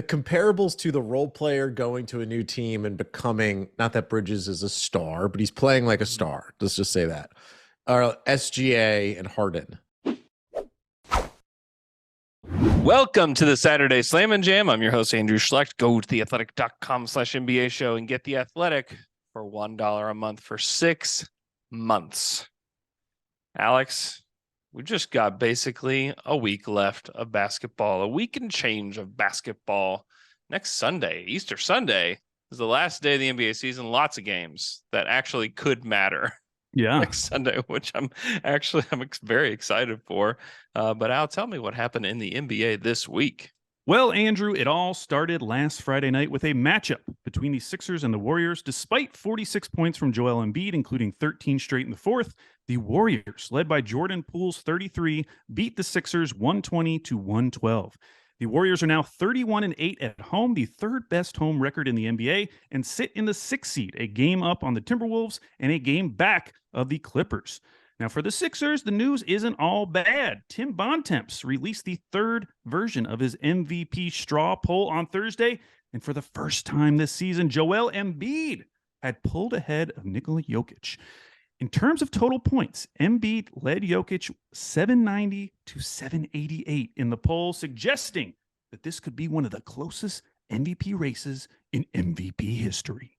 comparables to the role player going to a new team and becoming, not that Bridges is a star, but he's playing like a star. Let's just say that. SGA and Harden. Welcome to the Saturday Slam and Jam. I'm your host, Andrew Schlecht. Go to theathletic.com/NBA show and get The Athletic for $1 a month for 6 months. Alex, we just got basically a week left of basketball, a week and change of basketball. Next Sunday, Easter Sunday, is the last day of the NBA season. Lots of games that actually could matter. Yeah. Next Sunday, which I'm very excited for. But Al, tell me what happened in the NBA this week. Well, Andrew, it all started last Friday night with a matchup between the Sixers and the Warriors. Despite 46 points from Joel Embiid, including 13 straight in the fourth, the Warriors, led by Jordan Poole's 33, beat the Sixers 120-112. The Warriors are now 31-8 at home, the third best home record in the NBA, and sit in the 6th seed, a game up on the Timberwolves and a game back of the Clippers. Now, for the Sixers, the news isn't all bad. Tim Bontemps released the third version of his MVP straw poll on Thursday, and for the first time this season, Joel Embiid had pulled ahead of Nikola Jokic. In terms of total points, Embiid led Jokic 790 to 788 in the poll, suggesting that this could be one of the closest MVP races in MVP history.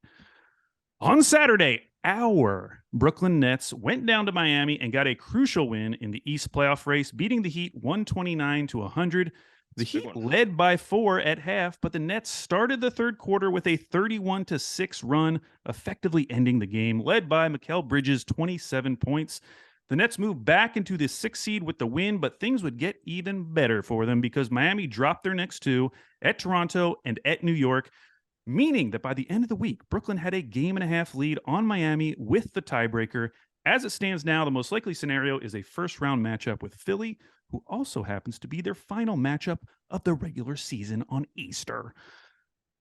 On Saturday, our Brooklyn Nets went down to Miami and got a crucial win in the East playoff race, beating the Heat 129-100. The Heat led by 4 at half, but the Nets started the third quarter with a 31-6 run, effectively ending the game, led by Mikal Bridges' 27 points. The Nets moved back into the 6th seed with the win, but things would get even better for them because Miami dropped their next 2 at Toronto and at New York, meaning that by the end of the week, Brooklyn had a game-and-a-half lead on Miami with the tiebreaker. As it stands now, the most likely scenario is a first-round matchup with Philly, who also happens to be their final matchup of the regular season on Easter.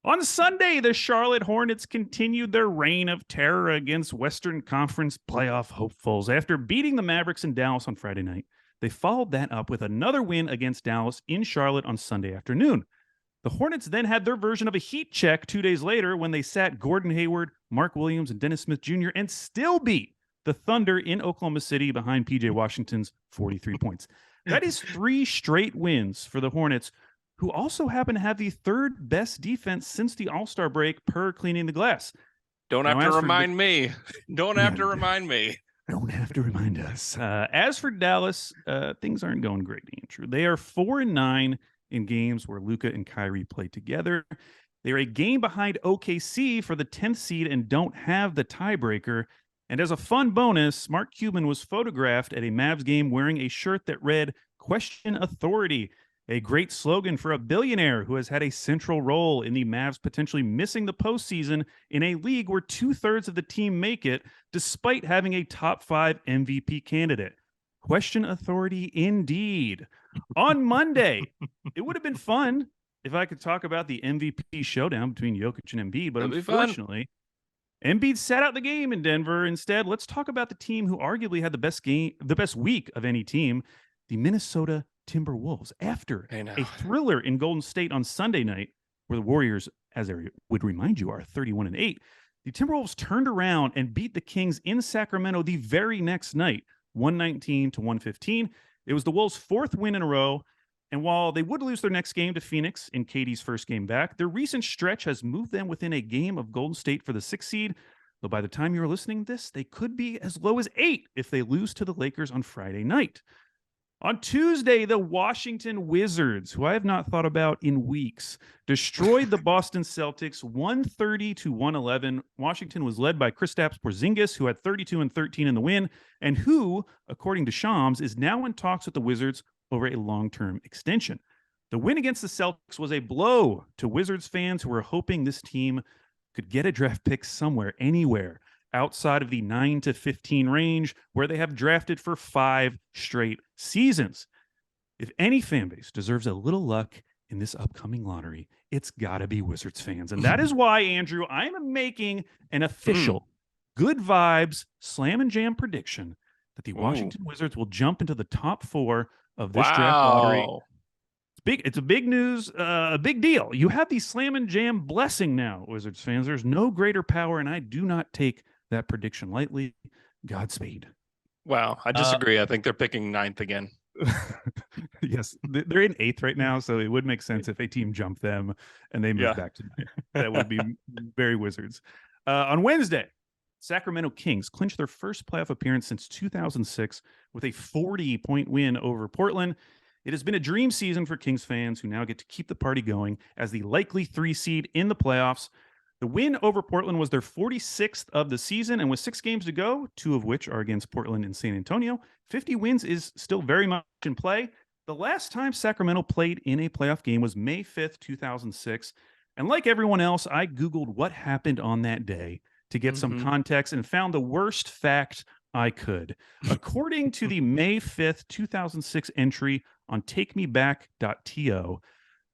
On Sunday, the Charlotte Hornets continued their reign of terror against Western Conference playoff hopefuls. After beating the Mavericks in Dallas on Friday night, they followed that up with another win against Dallas in Charlotte on Sunday afternoon. The Hornets then had their version of a heat check 2 days later when they sat Gordon Hayward, Mark Williams, and Dennis Smith Jr. and still beat the Thunder in Oklahoma City behind P.J. Washington's 43 points. That is 3 straight wins for the Hornets, who also happen to have the third best defense since the All-Star break per Cleaning the Glass. Don't have to remind me. Don't have to remind me. Don't have to remind us. As for Dallas, things aren't going great, Andrew. They are 4-9 in games where Luka and Kyrie play together. They're a game behind OKC for the 10th seed and don't have the tiebreaker. And as a fun bonus, Mark Cuban was photographed at a Mavs game wearing a shirt that read, "Question Authority," a great slogan for a billionaire who has had a central role in the Mavs potentially missing the postseason in a league where 2/3 of the team make it, despite having a top 5 MVP candidate. Question Authority indeed. On Monday, it would have been fun if I could talk about the MVP showdown between Jokic and Embiid, but unfortunately, Embiid sat out the game in Denver. Instead, let's talk about the team who arguably had the best week of any team, the Minnesota Timberwolves. After a thriller in Golden State on Sunday night, where the Warriors, as I would remind you, are 31-8, the Timberwolves turned around and beat the Kings in Sacramento the very next night, 119-115. It was the Wolves' 4th win in a row. And while they would lose their next game to Phoenix in KD's first game back, their recent stretch has moved them within a game of Golden State for the 6th seed. Though by the time you're listening to this, they could be as low as 8 if they lose to the Lakers on Friday night. On Tuesday, the Washington Wizards, who I have not thought about in weeks, destroyed the Boston Celtics 130-111. Washington was led by Kristaps Porzingis, who had 32 and 13 in the win, and who, according to Shams, is now in talks with the Wizards over a long-term extension. The win against the Celtics was a blow to Wizards fans who were hoping this team could get a draft pick somewhere, anywhere, outside of the 9-15 range where they have drafted for 5 straight seasons. If any fan base deserves a little luck in this upcoming lottery, it's got to be Wizards fans. And that is why, Andrew, I'm making an official good vibes slam and jam prediction that the Washington Wizards will jump into the top 4 of this draft lottery. It's a big news, a big deal. You have the Slam and Jam blessing now, Wizards fans. There's no greater power, and I do not take that prediction lightly. Godspeed. Wow, I disagree. I think they're picking 9th again. Yes, they're in 8th right now, so it would make sense if a team jumped them and they moved back to 9th. That would be very Wizards. On Wednesday, Sacramento Kings clinched their first playoff appearance since 2006 with a 40-point win over Portland. It has been a dream season for Kings fans who now get to keep the party going as the likely 3 seed in the playoffs. The win over Portland was their 46th of the season, and with 6 games to go, 2 of which are against Portland and San Antonio, 50 wins is still very much in play. The last time Sacramento played in a playoff game was May 5th, 2006. And like everyone else, I Googled what happened on that day to get some context and found the worst fact I could. According to the May 5th, 2006 entry on takemeback.to,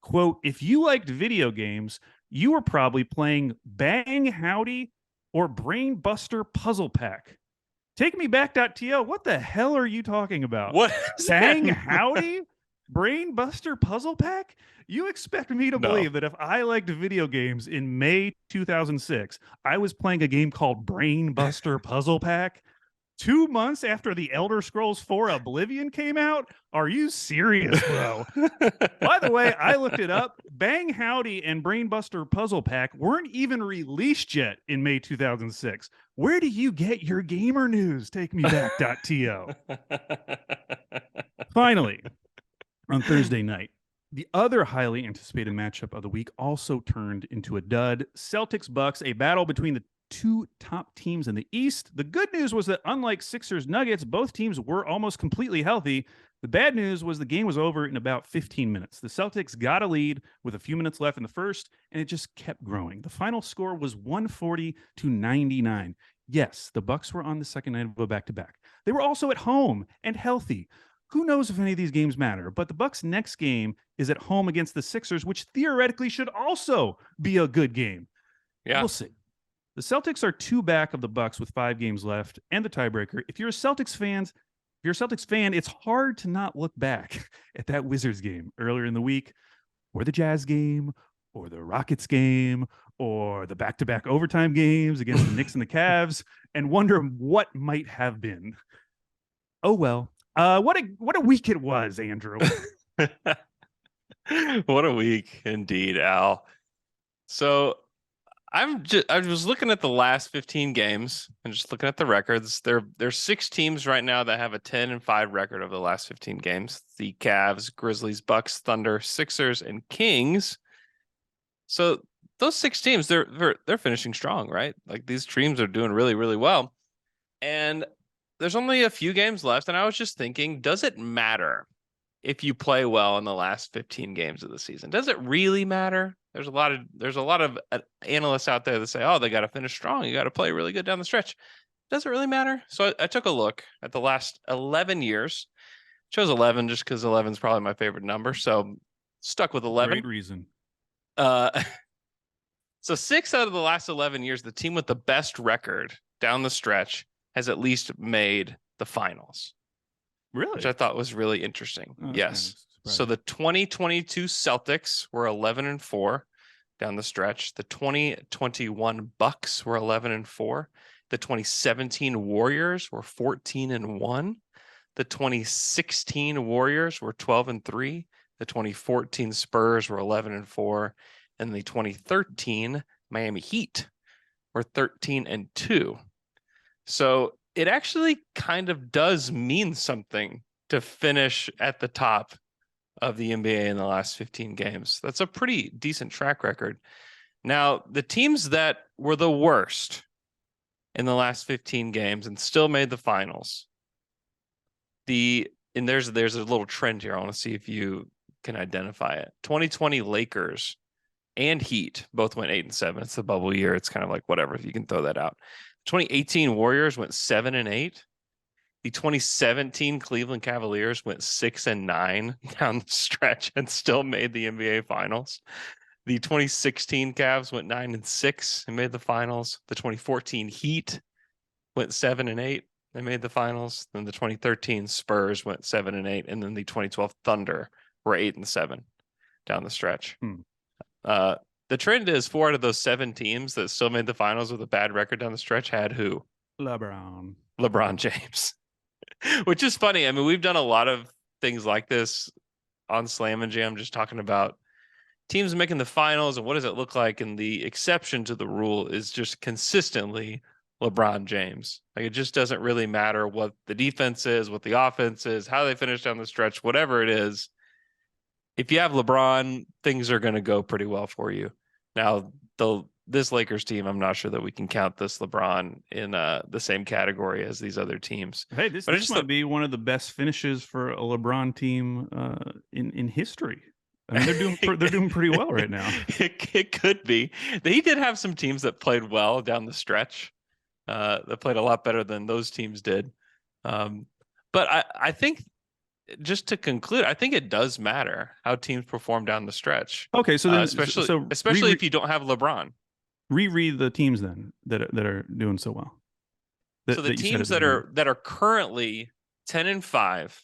quote, if you liked video games, you were probably playing Bang Howdy or Brain Buster Puzzle Pack. Takemeback.to, what the hell are you talking about? What? Bang Howdy? Brain Buster Puzzle Pack? You expect me to believe that if I liked video games in May 2006, I was playing a game called Brain Buster Puzzle Pack 2 months after the Elder Scrolls 4 Oblivion came out? Are you serious, bro? By the way, I looked it up. Bang Howdy and Brain Buster Puzzle Pack weren't even released yet in May 2006. Where do you get your gamer news? Takemeback.to. Finally, on Thursday night, the other highly anticipated matchup of the week also turned into a dud. Celtics-Bucks, a battle between the 2 top teams in the East. The good news was that unlike Sixers-Nuggets, both teams were almost completely healthy. The bad news was the game was over in about 15 minutes. The Celtics got a lead with a few minutes left in the first, and it just kept growing. The final score was 140-99. Yes, the Bucks were on the second night of a back-to-back. They were also at home and healthy. Who knows if any of these games matter, but the Bucks' next game is at home against the Sixers, which theoretically should also be a good game. Yeah. We'll see. The Celtics are 2 back of the Bucks with 5 games left and the tiebreaker. If you're a Celtics fan, it's hard to not look back at that Wizards game earlier in the week, or the Jazz game, or the Rockets game, or the back-to-back overtime games against the Knicks and the Cavs, and wonder what might have been. Oh well. What a week it was, Andrew. What a week indeed, Al. So I was looking at the last 15 games and just looking at the records. There's 6 teams right now that have a 10-5 record over the last 15 games. The Cavs, Grizzlies, Bucks, Thunder, Sixers, and Kings. So those 6 teams, they're finishing strong, right? Like these teams are doing really, really well. And there's only a few games left, and I was just thinking, does it matter if you play well in the last 15 games of the season? Does it really matter? There's a lot of analysts out there that say, oh, they got to finish strong. You got to play really good down the stretch. Does it really matter? So I took a look at the last 11 years. Chose 11 just because 11 is probably my favorite number. So stuck with 11. Great reason. So 6 out of the last 11 years, the team with the best record down the stretch has at least made the finals. Really? Which I thought was really interesting. Oh, Yes. So the 2022 Celtics were 11-4 down the stretch. The 2021 Bucks were 11-4. The 2017 Warriors were 14-1. The 2016 Warriors were 12-3. The 2014 Spurs were 11-4. And the 2013 Miami Heat were 13-2. So it actually kind of does mean something to finish at the top of the NBA in the last 15 games. That's a pretty decent track record. Now, the teams that were the worst in the last 15 games and still made the finals. There's a little trend here. I want to see if you can identify it. 2020 Lakers and Heat both went 8-7. It's the bubble year. It's kind of like whatever, if you can throw that out. 2018 Warriors went 7-8. The 2017 Cleveland Cavaliers went 6-9 down the stretch and still made the NBA Finals. The 2016 Cavs went 9-6 and made the finals. The 2014 Heat went 7-8 and made the finals. Then the 2013 Spurs went 7-8, and then the 2012 Thunder were 8-7 down the stretch. Hmm. The trend is 4 out of those 7 teams that still made the finals with a bad record down the stretch had who? LeBron James, which is funny. I mean, we've done a lot of things like this on Slam and Jam, just talking about teams making the finals and what does it look like. And the exception to the rule is just consistently LeBron James. Like, it just doesn't really matter what the defense is, what the offense is, how they finish down the stretch, whatever it is. If you have LeBron, things are going to go pretty well for you. Now, this Lakers team, I'm not sure that we can count this LeBron in the same category as these other teams. Hey, this might be one of the best finishes for a LeBron team in history. I mean, they're doing pretty well right now. It could be. He did have some teams that played well down the stretch. That played a lot better than those teams did. But I think, just to conclude, I think it does matter how teams perform down the stretch. Okay, so then especially if you don't have LeBron. Reread the teams then that are doing so well. So the teams that are currently 10-5,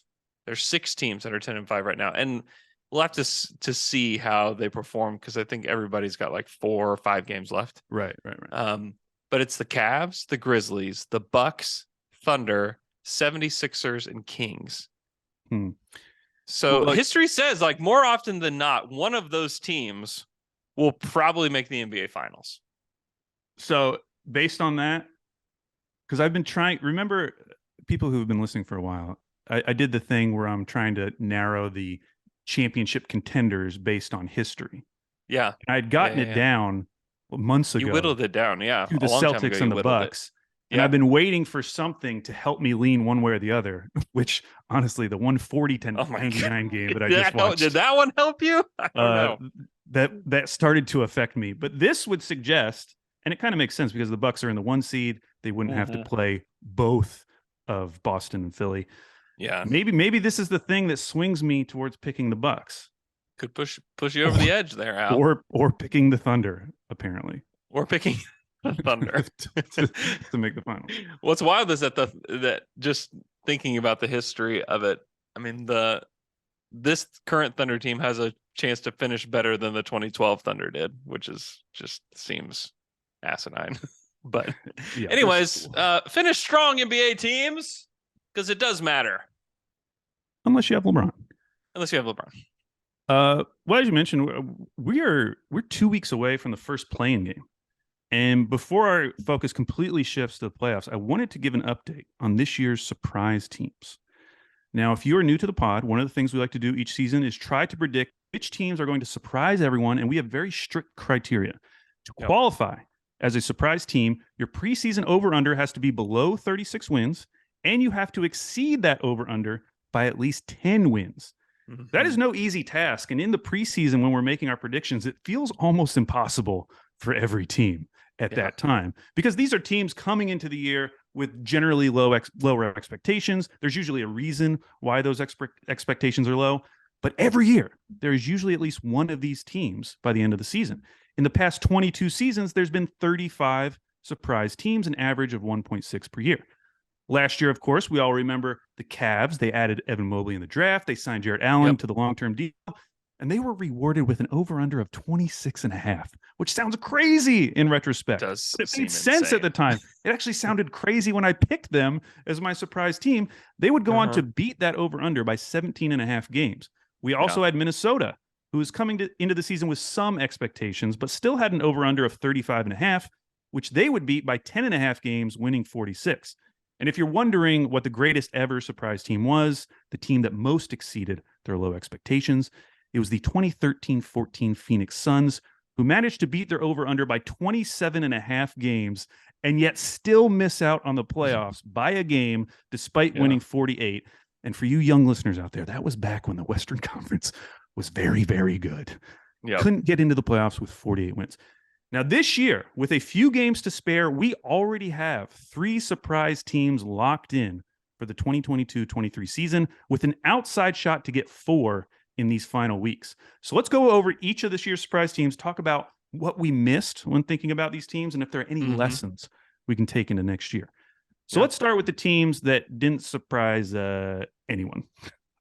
there's 6 teams that are 10-5 right now, and we'll have to see how they perform, because I think everybody's got like 4 or 5 games left. Right. But it's the Cavs, the Grizzlies, the Bucks, Thunder, 76ers, and Kings. So history says, like, more often than not, one of those teams will probably make the NBA Finals. So based on that, because I've been remember, people who've been listening for a while, I did the thing where I'm trying to narrow the championship contenders based on history. Yeah. And I'd gotten it down months ago. You whittled it down, yeah. To the Celtics and the Bucks. And I've been waiting for something to help me lean one way or the other, which honestly, the 140-99 game that I just watched. Did that one help you? I don't know. That started to affect me. But this would suggest, and it kind of makes sense because the Bucks are in the 1 seed, they wouldn't have to play both of Boston and Philly. Yeah. Maybe this is the thing that swings me towards picking the Bucks. Could push you over the edge there, Al. Or picking the Thunder, apparently. Or picking the Thunder to make the finals. What's wild is that just thinking about the history of it, I mean, this current Thunder team has a chance to finish better than the 2012 Thunder did, which is just seems asinine. But anyways, finish strong, NBA teams, because it does matter. Unless you have LeBron. Well, as you mentioned, we're 2 weeks away from the first play-in game. And before our focus completely shifts to the playoffs, I wanted to give an update on this year's surprise teams. Now, if you are new to the pod, one of the things we like to do each season is try to predict which teams are going to surprise everyone, and we have very strict criteria. To qualify as a surprise team, your preseason over-under has to be below 36 wins, and you have to exceed that over-under by at least 10 wins. Mm-hmm. That is no easy task, and in the preseason, when we're making our predictions, it feels almost impossible for every team at that time, because these are teams coming into the year with generally lower expectations. There's usually a reason why those expectations are low, but every year there is usually at least one of these teams by the end of the season. In the past 22 seasons, there's been 35 surprise teams, an average of 1.6 per year. Last year, of course, we all remember the Cavs. They added Evan Mobley in the draft. They signed Jarrett Allen to the long-term deal, and they were rewarded with an over-under of 26.5, which sounds crazy in retrospect. But it made sense at the time. It actually sounded crazy when I picked them as my surprise team. They would go on to beat that over-under by 17.5 games. We also had Minnesota, who was coming into the season with some expectations, but still had an over-under of 35.5, which they would beat by 10.5 games, winning 46. And if you're wondering what the greatest ever surprise team was, the team that most exceeded their low expectations, it was the 2013-14 Phoenix Suns, who managed to beat their over-under by 27.5 games and yet still miss out on the playoffs by a game despite winning 48. And for you young listeners out there, that was back when the Western Conference was very, very good. Couldn't get into the playoffs with 48 wins. Now, this year, with a few games to spare, we already have 3 surprise teams locked in for the 2022-23 season, with an outside shot to get 4 in these final weeks. So let's go over each of this year's surprise teams, talk about what we missed when thinking about these teams, and if there are any lessons we can take into next year. So let's start with the teams that didn't surprise anyone.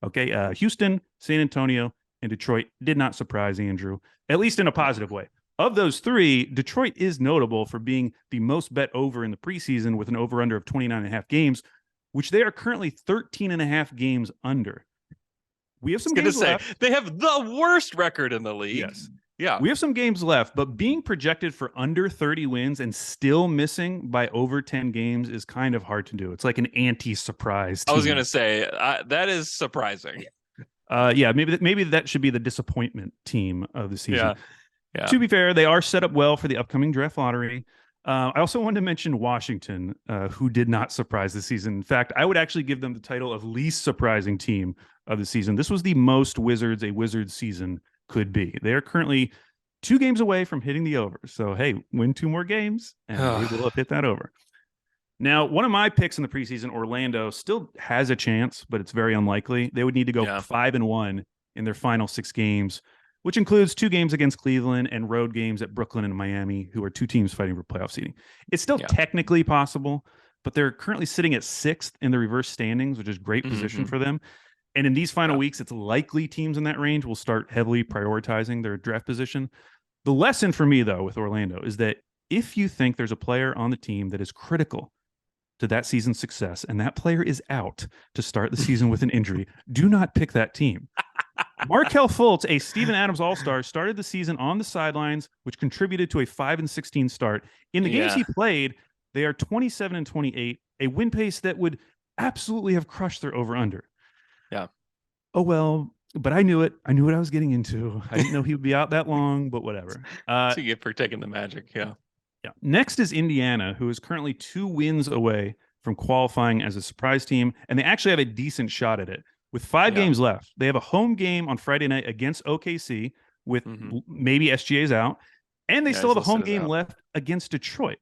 Okay, Houston, San Antonio, and Detroit did not surprise Andrew, at least in a positive way. Of those three, Detroit is notable for being the most bet over in the preseason with an over-under of 29.5 games, which they are currently 13.5 games under. We have some games left. They have the worst record in the league. Yes. Yeah. We have some games left, but being projected for under 30 wins and still missing by over 10 games is kind of hard to do. It's like an anti-surprise team. I was going to say, that is surprising. Maybe that should be the disappointment team of the season. Yeah. To be fair, they are set up well for the upcoming draft lottery. I also wanted to mention Washington, who did not surprise this season. In fact, I would actually give them the title of least surprising team of the season. This was the most Wizards a Wizards season could be. They are currently 2 games away from hitting the over. So, hey, win 2 more games, and they will have hit that over. Now, one of my picks in the preseason, Orlando, still has a chance, but it's very unlikely. They would need to go 5-1 in their final 6 games, which includes 2 games against Cleveland and road games at Brooklyn and Miami, who are 2 teams fighting for playoff seeding. It's still technically possible, but they're currently sitting at 6th in the reverse standings, which is great position for them. And in these final weeks, it's likely teams in that range will start heavily prioritizing their draft position. The lesson for me, though, with Orlando is that if you think there's a player on the team that is critical to that season's success, and that player is out to start the season with an injury, do not pick that team. Markelle Fultz, a Steven Adams All-Star, started the season on the sidelines, which contributed to a 5-16 start. In the games he played, they are 27-28, a win pace that would absolutely have crushed their over-under. Yeah. Oh, well, but I knew it. I knew what I was getting into. I didn't know he would be out that long, but whatever. So you get for taking the Magic, Yeah. Next is Indiana, who is currently 2 wins away from qualifying as a surprise team, and they actually have a decent shot at it. With 5 games left, they have a home game on Friday night against OKC with maybe SGA's out, and they still have a home game left against Detroit.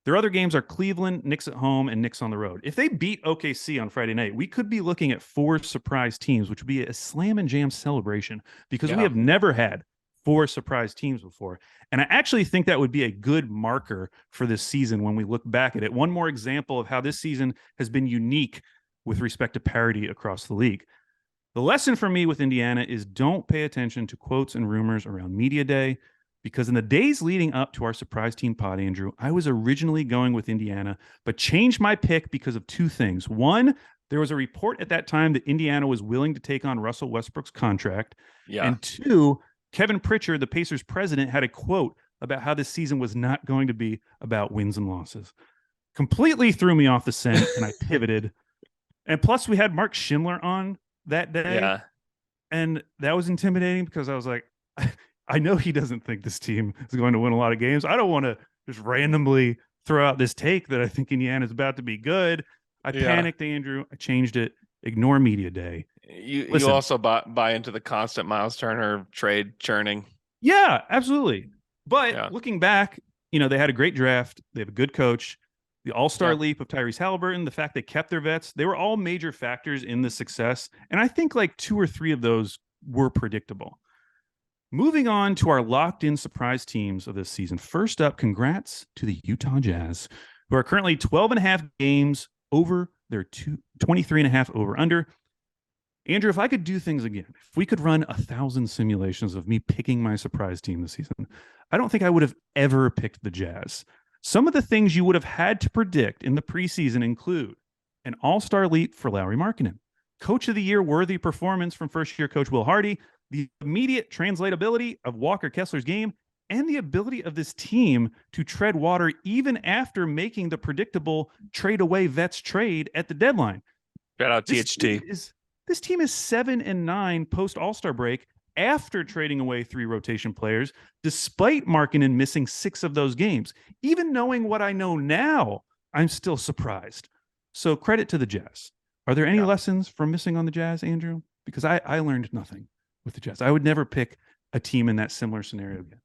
Their other games are Cleveland, Knicks at home, and Knicks on the road. If they beat OKC on Friday night, we could be looking at 4 surprise teams, which would be a slam and jam celebration because we have never had 4 surprise teams before. And I actually think that would be a good marker for this season when we look back at it. One more example of how this season has been unique with respect to parity across the league. The lesson for me with Indiana is don't pay attention to quotes and rumors around media day, because in the days leading up to our surprise team pod, Andrew, I was originally going with Indiana, but changed my pick because of 2 things. One, there was a report at that time that Indiana was willing to take on Russell Westbrook's contract. And 2, Kevin Pritchard, the Pacers president, had a quote about how this season was not going to be about wins and losses. Completely threw me off the scent, and I pivoted. And plus, we had Mark Schindler on that day. Yeah. And that was intimidating because I was like, I know he doesn't think this team is going to win a lot of games. I don't want to just randomly throw out this take that I think Indiana is about to be good. I panicked, Andrew. I changed it. Ignore media day. You also buy into the constant Miles Turner trade churning. Yeah, absolutely. But looking back, they had a great draft. They have a good coach. The all-star leap of Tyrese Halliburton, the fact they kept their vets, they were all major factors in the success. And I think like 2 or 3 of those were predictable. Moving on to our locked-in surprise teams of this season. First up, congrats to the Utah Jazz, who are currently 12.5 games over their 23.5 over-under. Andrew, if I could do things again, if we could run 1,000 simulations of me picking my surprise team this season, I don't think I would have ever picked the Jazz. Some of the things you would have had to predict in the preseason include an all-star leap for Lauri Markkanen, Coach of the Year worthy performance from first-year coach Will Hardy, the immediate translatability of Walker Kessler's game, and the ability of this team to tread water even after making the predictable trade-away vets trade at the deadline. Shout out THT. This team is 7-9 post-All-Star break after trading away 3 rotation players, despite Markkanen missing 6 of those games. Even knowing what I know now, I'm still surprised. So credit to the Jazz. Are there any lessons from missing on the Jazz, Andrew? Because I learned nothing with the Jazz. I would never pick a team in that similar scenario again.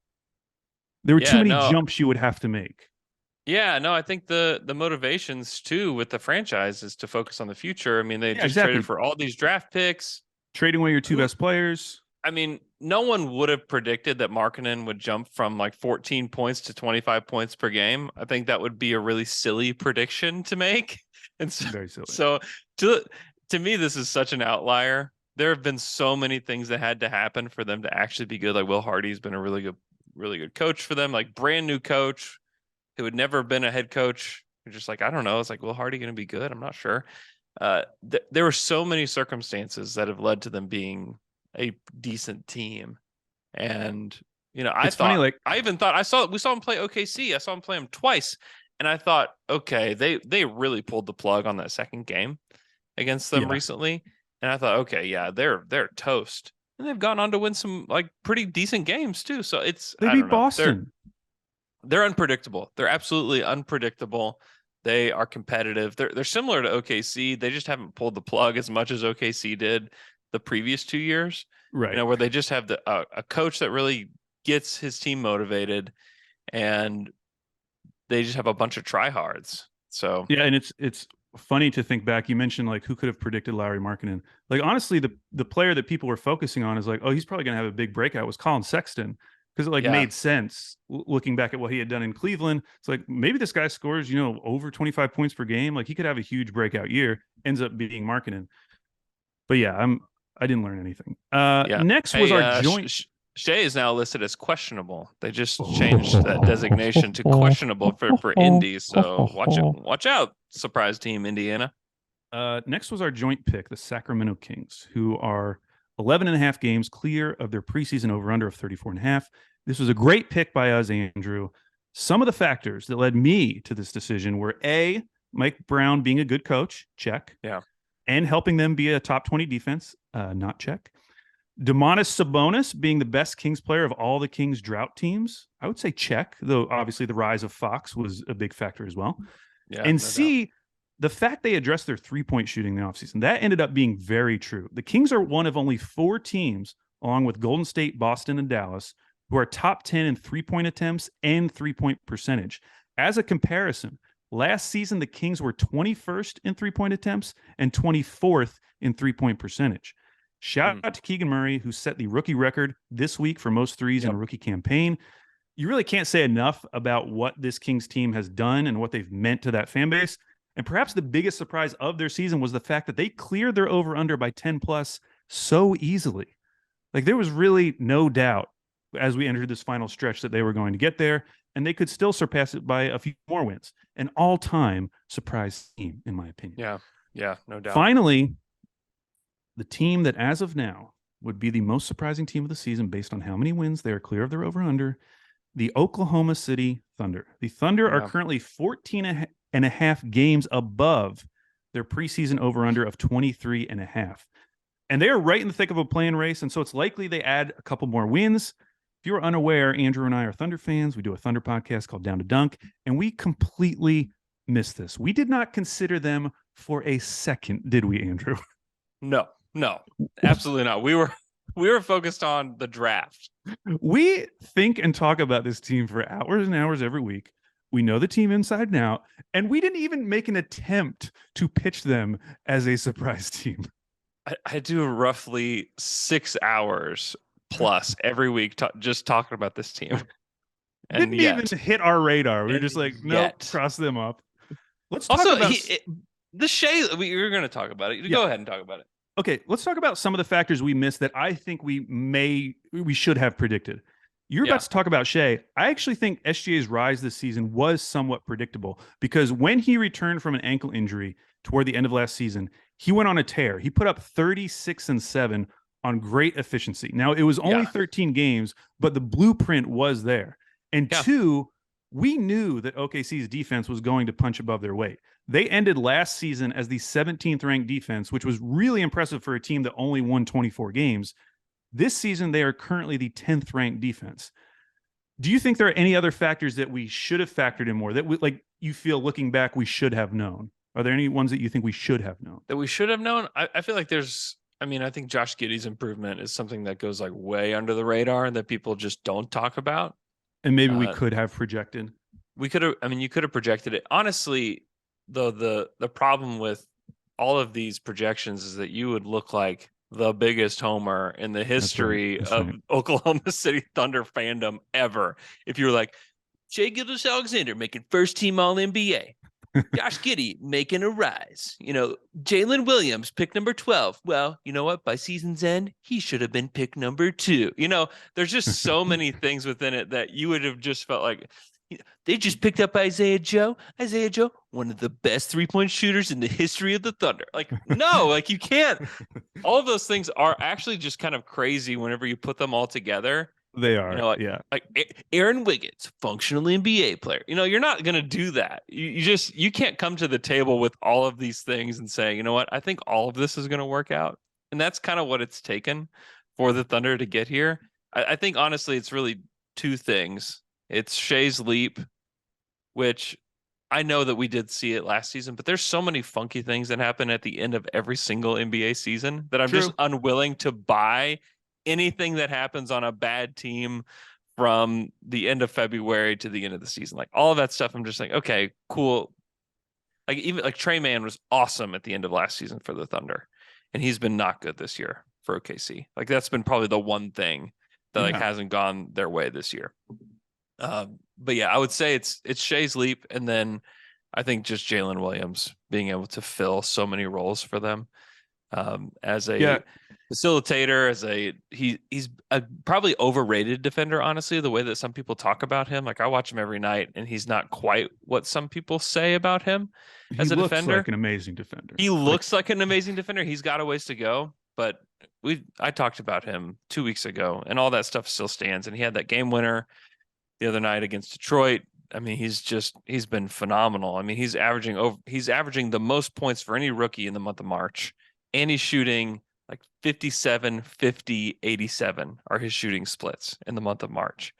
There were too many jumps you would have to make. Yeah, no, I think the motivations too with the franchise is to focus on the future. I mean, they just traded for all these draft picks. Trading away your 2 best players. I mean, no one would have predicted that Markkanen would jump from like 14 points to 25 points per game. I think that would be a really silly prediction to make. And so, very silly. So to me, this is such an outlier there have been so many things that had to happen for them to actually be good. Like Will Hardy's been a really good coach for them. Like brand new coach who had never been a head coach. You're just like, I don't know. It's like, Will Hardy going to be good? I'm not sure. There were so many circumstances that have led to them being a decent team. And, you know, It's funny, like we saw him play OKC. I saw him play him twice. And I thought, okay, they really pulled the plug on that second game against them recently. And I thought, okay, yeah, they're toast. And they've gone on to win some like pretty decent games too. So they beat Boston. They're unpredictable. They're absolutely unpredictable. They are competitive. They're similar to OKC. They just haven't pulled the plug as much as OKC did the previous 2 years. Right. You know, where they just have a coach that really gets his team motivated, and they just have a bunch of tryhards. So yeah, and it's funny to think back. You mentioned like who could have predicted Lauri Markkanen. Like honestly, the player that people were focusing on is like, oh, he's probably going to have a big breakout was Colin Sexton, because it made sense looking back at what he had done in Cleveland. It's like maybe this guy scores, over 25 points per game. Like he could have a huge breakout year. Ends up being Markkanen. But yeah, I didn't learn anything. Next was our joint. Shai is now listed as questionable. They just changed that designation to questionable for Indy. So watch out, surprise team Indiana. Next was our joint pick, the Sacramento Kings, who are 11.5 games clear of their preseason over-under of 34.5. This was a great pick by us, Andrew. Some of the factors that led me to this decision were A, Mike Brown being a good coach, check. Yeah. And helping them be a top 20 defense, not check. Domantas Sabonis being the best Kings player of all the Kings drought teams, I would say check, though obviously the rise of Fox was a big factor as well. Yeah, and C, the fact they addressed their three-point shooting in the offseason, that ended up being very true. The Kings are one of only 4 teams, along with Golden State, Boston, and Dallas, who are top 10 in three-point attempts and three-point percentage. As a comparison, last season, the Kings were 21st in three-point attempts and 24th in three-point percentage. Shout out to Keegan Murray, who set the rookie record this week for most threes in a rookie campaign. You really can't say enough about what this Kings team has done and what they've meant to that fan base. And perhaps the biggest surprise of their season was the fact that they cleared their over-under by 10+ so easily. Like there was really no doubt as we entered this final stretch that they were going to get there, and they could still surpass it by a few more wins. An all-time surprise team, in my opinion. Yeah, no doubt. Finally, the team that as of now would be the most surprising team of the season based on how many wins they are clear of their over-under, the Oklahoma City Thunder. The Thunder are currently 14.5 games above their preseason over-under of 23.5. And they are right in the thick of a play-in race, and so it's likely they add a couple more wins. If you are unaware, Andrew and I are Thunder fans. We do a Thunder podcast called Down to Dunk, and we completely missed this. We did not consider them for a second, did we, Andrew? No, absolutely not. We were focused on the draft. We think and talk about this team for hours and hours every week. We know the team inside and out, and we didn't even make an attempt to pitch them as a surprise team. I do roughly 6 hours plus every week just talking about this team. And didn't even hit our radar. We were just like, nope, cross them up. Let's talk about the Shai. You're going to talk about it. Go ahead and talk about it. Okay, let's talk about some of the factors we missed that I think we should have predicted. You're about to talk about Shai. I actually think SGA's rise this season was somewhat predictable because when he returned from an ankle injury toward the end of last season, he went on a tear. He put up 36 and 7 on great efficiency. Now, it was only 13 games, but the blueprint was there. And 2, we knew that OKC's defense was going to punch above their weight. They ended last season as the 17th ranked defense, which was really impressive for a team that only won 24 games. This season, they are currently the 10th ranked defense. Do you think there are any other factors that we should have factored in more that you feel looking back, we should have known? Are there any ones that you think we should have known? That we should have known? I feel like I think Josh Giddey's improvement is something that goes like way under the radar that people just don't talk about. And maybe we could have projected. You could have projected it. Honestly, though, the problem with all of these projections is that you would look like the biggest homer in the history of Oklahoma City Thunder fandom ever if you were like, Shai Gilgeous-Alexander making first team All-NBA. Josh Giddey making a rise. Jalen Williams, pick number 12. Well, you know what? By season's end, he should have been pick number 2. There's just so many things within it that you would have just felt like they just picked up Isaiah Joe. Isaiah Joe, one of the best 3-point shooters in the history of the Thunder. No, you can't. All of those things are actually just kind of crazy whenever you put them all together. They are, like Aaron Wiggins, functional NBA player. You're not going to do that. You can't come to the table with all of these things and say, you know what, I think all of this is going to work out. And that's kind of what it's taken for the Thunder to get here. I think, honestly, it's really two things. It's Shai's leap, which I know that we did see it last season, but there's so many funky things that happen at the end of every single NBA season that I'm just unwilling to buy anything that happens on a bad team from the end of February to the end of the season. All of that stuff, I'm just like, okay, cool. Even Trey Mann was awesome at the end of last season for the Thunder, and he's been not good this year for OKC. That's been probably the one thing that hasn't gone their way this year. But yeah, I would say it's Shai's leap, and then I think just Jalen Williams being able to fill so many roles for them. As a facilitator, he's a probably overrated defender, honestly, the way that some people talk about him. I watch him every night, and he's not quite what some people say about him as a defender. He looks like an amazing defender. He looks like an amazing defender. He's got a ways to go, but I talked about him 2 weeks ago, and all that stuff still stands. And he had that game winner the other night against Detroit. He's been phenomenal. He's averaging the most points for any rookie in the month of March. And he's shooting 57, 50, 87 are his shooting splits in the month of March.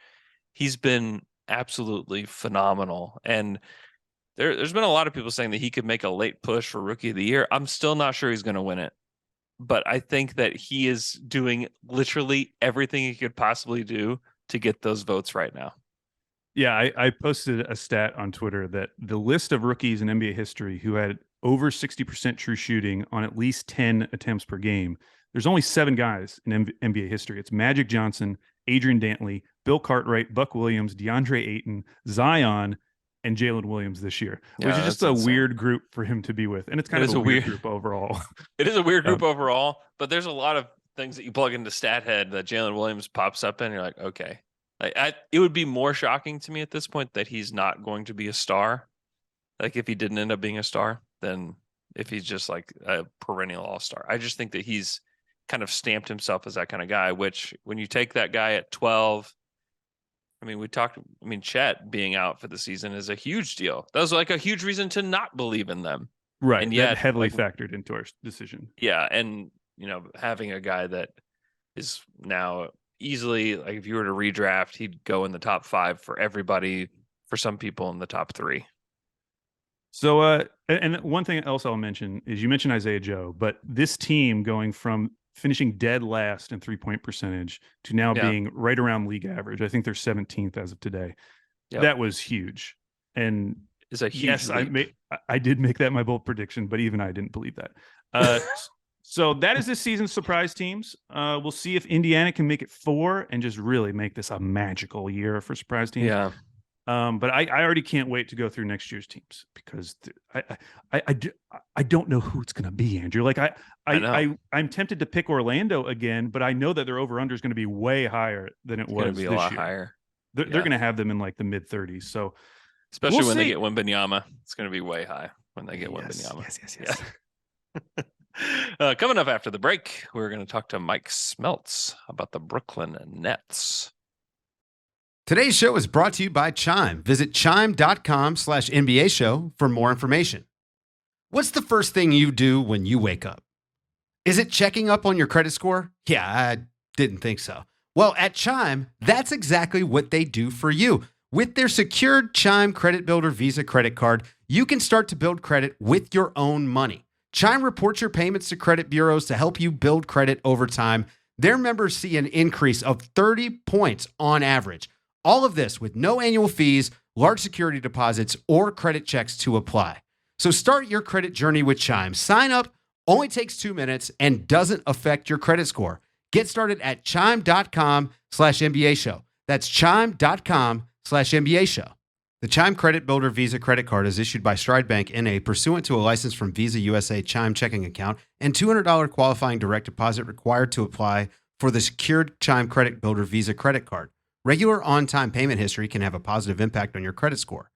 He's been absolutely phenomenal. And there's been a lot of people saying that he could make a late push for Rookie of the Year. I'm still not sure he's going to win it. But I think that he is doing literally everything he could possibly do to get those votes right now. Yeah, I posted a stat on Twitter that the list of rookies in NBA history who had over 60% true shooting on at least 10 attempts per game, there's only 7 guys in NBA history. It's Magic Johnson, Adrian Dantley, Bill Cartwright, Buck Williams, DeAndre Ayton, Zion, and Jalen Williams this year, which is just a weird group for him to be with. And it's kind of a weird group overall. It is a weird group overall, but there's a lot of things that you plug into StatHead that Jalen Williams pops up in, and you're like, okay. It would be more shocking to me at this point that he's not going to be a star. If he didn't end up being a star, than if he's just a perennial all-star. I just think that he's kind of stamped himself as that kind of guy, which when you take that guy at 12, Chet being out for the season is a huge deal. That was a huge reason to not believe in them. Right. And yet that heavily factored into our decision. Yeah. And, having a guy that is now easily, if you were to redraft, he'd go in the top 5 for everybody, for some people in the top 3. So, and one thing else I'll mention is you mentioned Isaiah Joe, but this team going from finishing dead last in 3-point percentage to now being right around league average. I think they're 17th as of today. Yep. That was huge. And is a huge leap. I did make that my bold prediction, but even I didn't believe that. So that is this season's surprise teams. We'll see if Indiana can make it 4 and just really make this a magical year for surprise teams. Yeah. But I already can't wait to go through next year's teams because I don't know who it's going to be, Andrew. I'm tempted to pick Orlando again, but I know that their over-under is going to be way higher than it was this year. It's going to be a lot higher. They're going to have them in the mid-30s. So especially when they get Wembanyama, it's going to be way high when they get Wembanyama. Yes. Yeah. Coming up after the break, we're going to talk to Mike Smeltz about the Brooklyn Nets. Today's show is brought to you by Chime. Visit chime.com/NBA show for more information. What's the first thing you do when you wake up? Is it checking up on your credit score? Yeah, I didn't think so. Well, at Chime, that's exactly what they do for you. With their secured Chime Credit Builder Visa credit card, you can start to build credit with your own money. Chime reports your payments to credit bureaus to help you build credit over time. Their members see an increase of 30 points on average. All of this with no annual fees, large security deposits, or credit checks to apply. So start your credit journey with Chime. Sign up, only takes 2 minutes, and doesn't affect your credit score. Get started at chime.com/NBA show. That's chime.com/NBA show. The Chime Credit Builder Visa credit card is issued by Stride Bank N.A. pursuant to a license from Visa USA Chime checking account and $200 qualifying direct deposit required to apply for the secured Chime Credit Builder Visa credit card. Regular on-time payment history can have a positive impact on your credit score.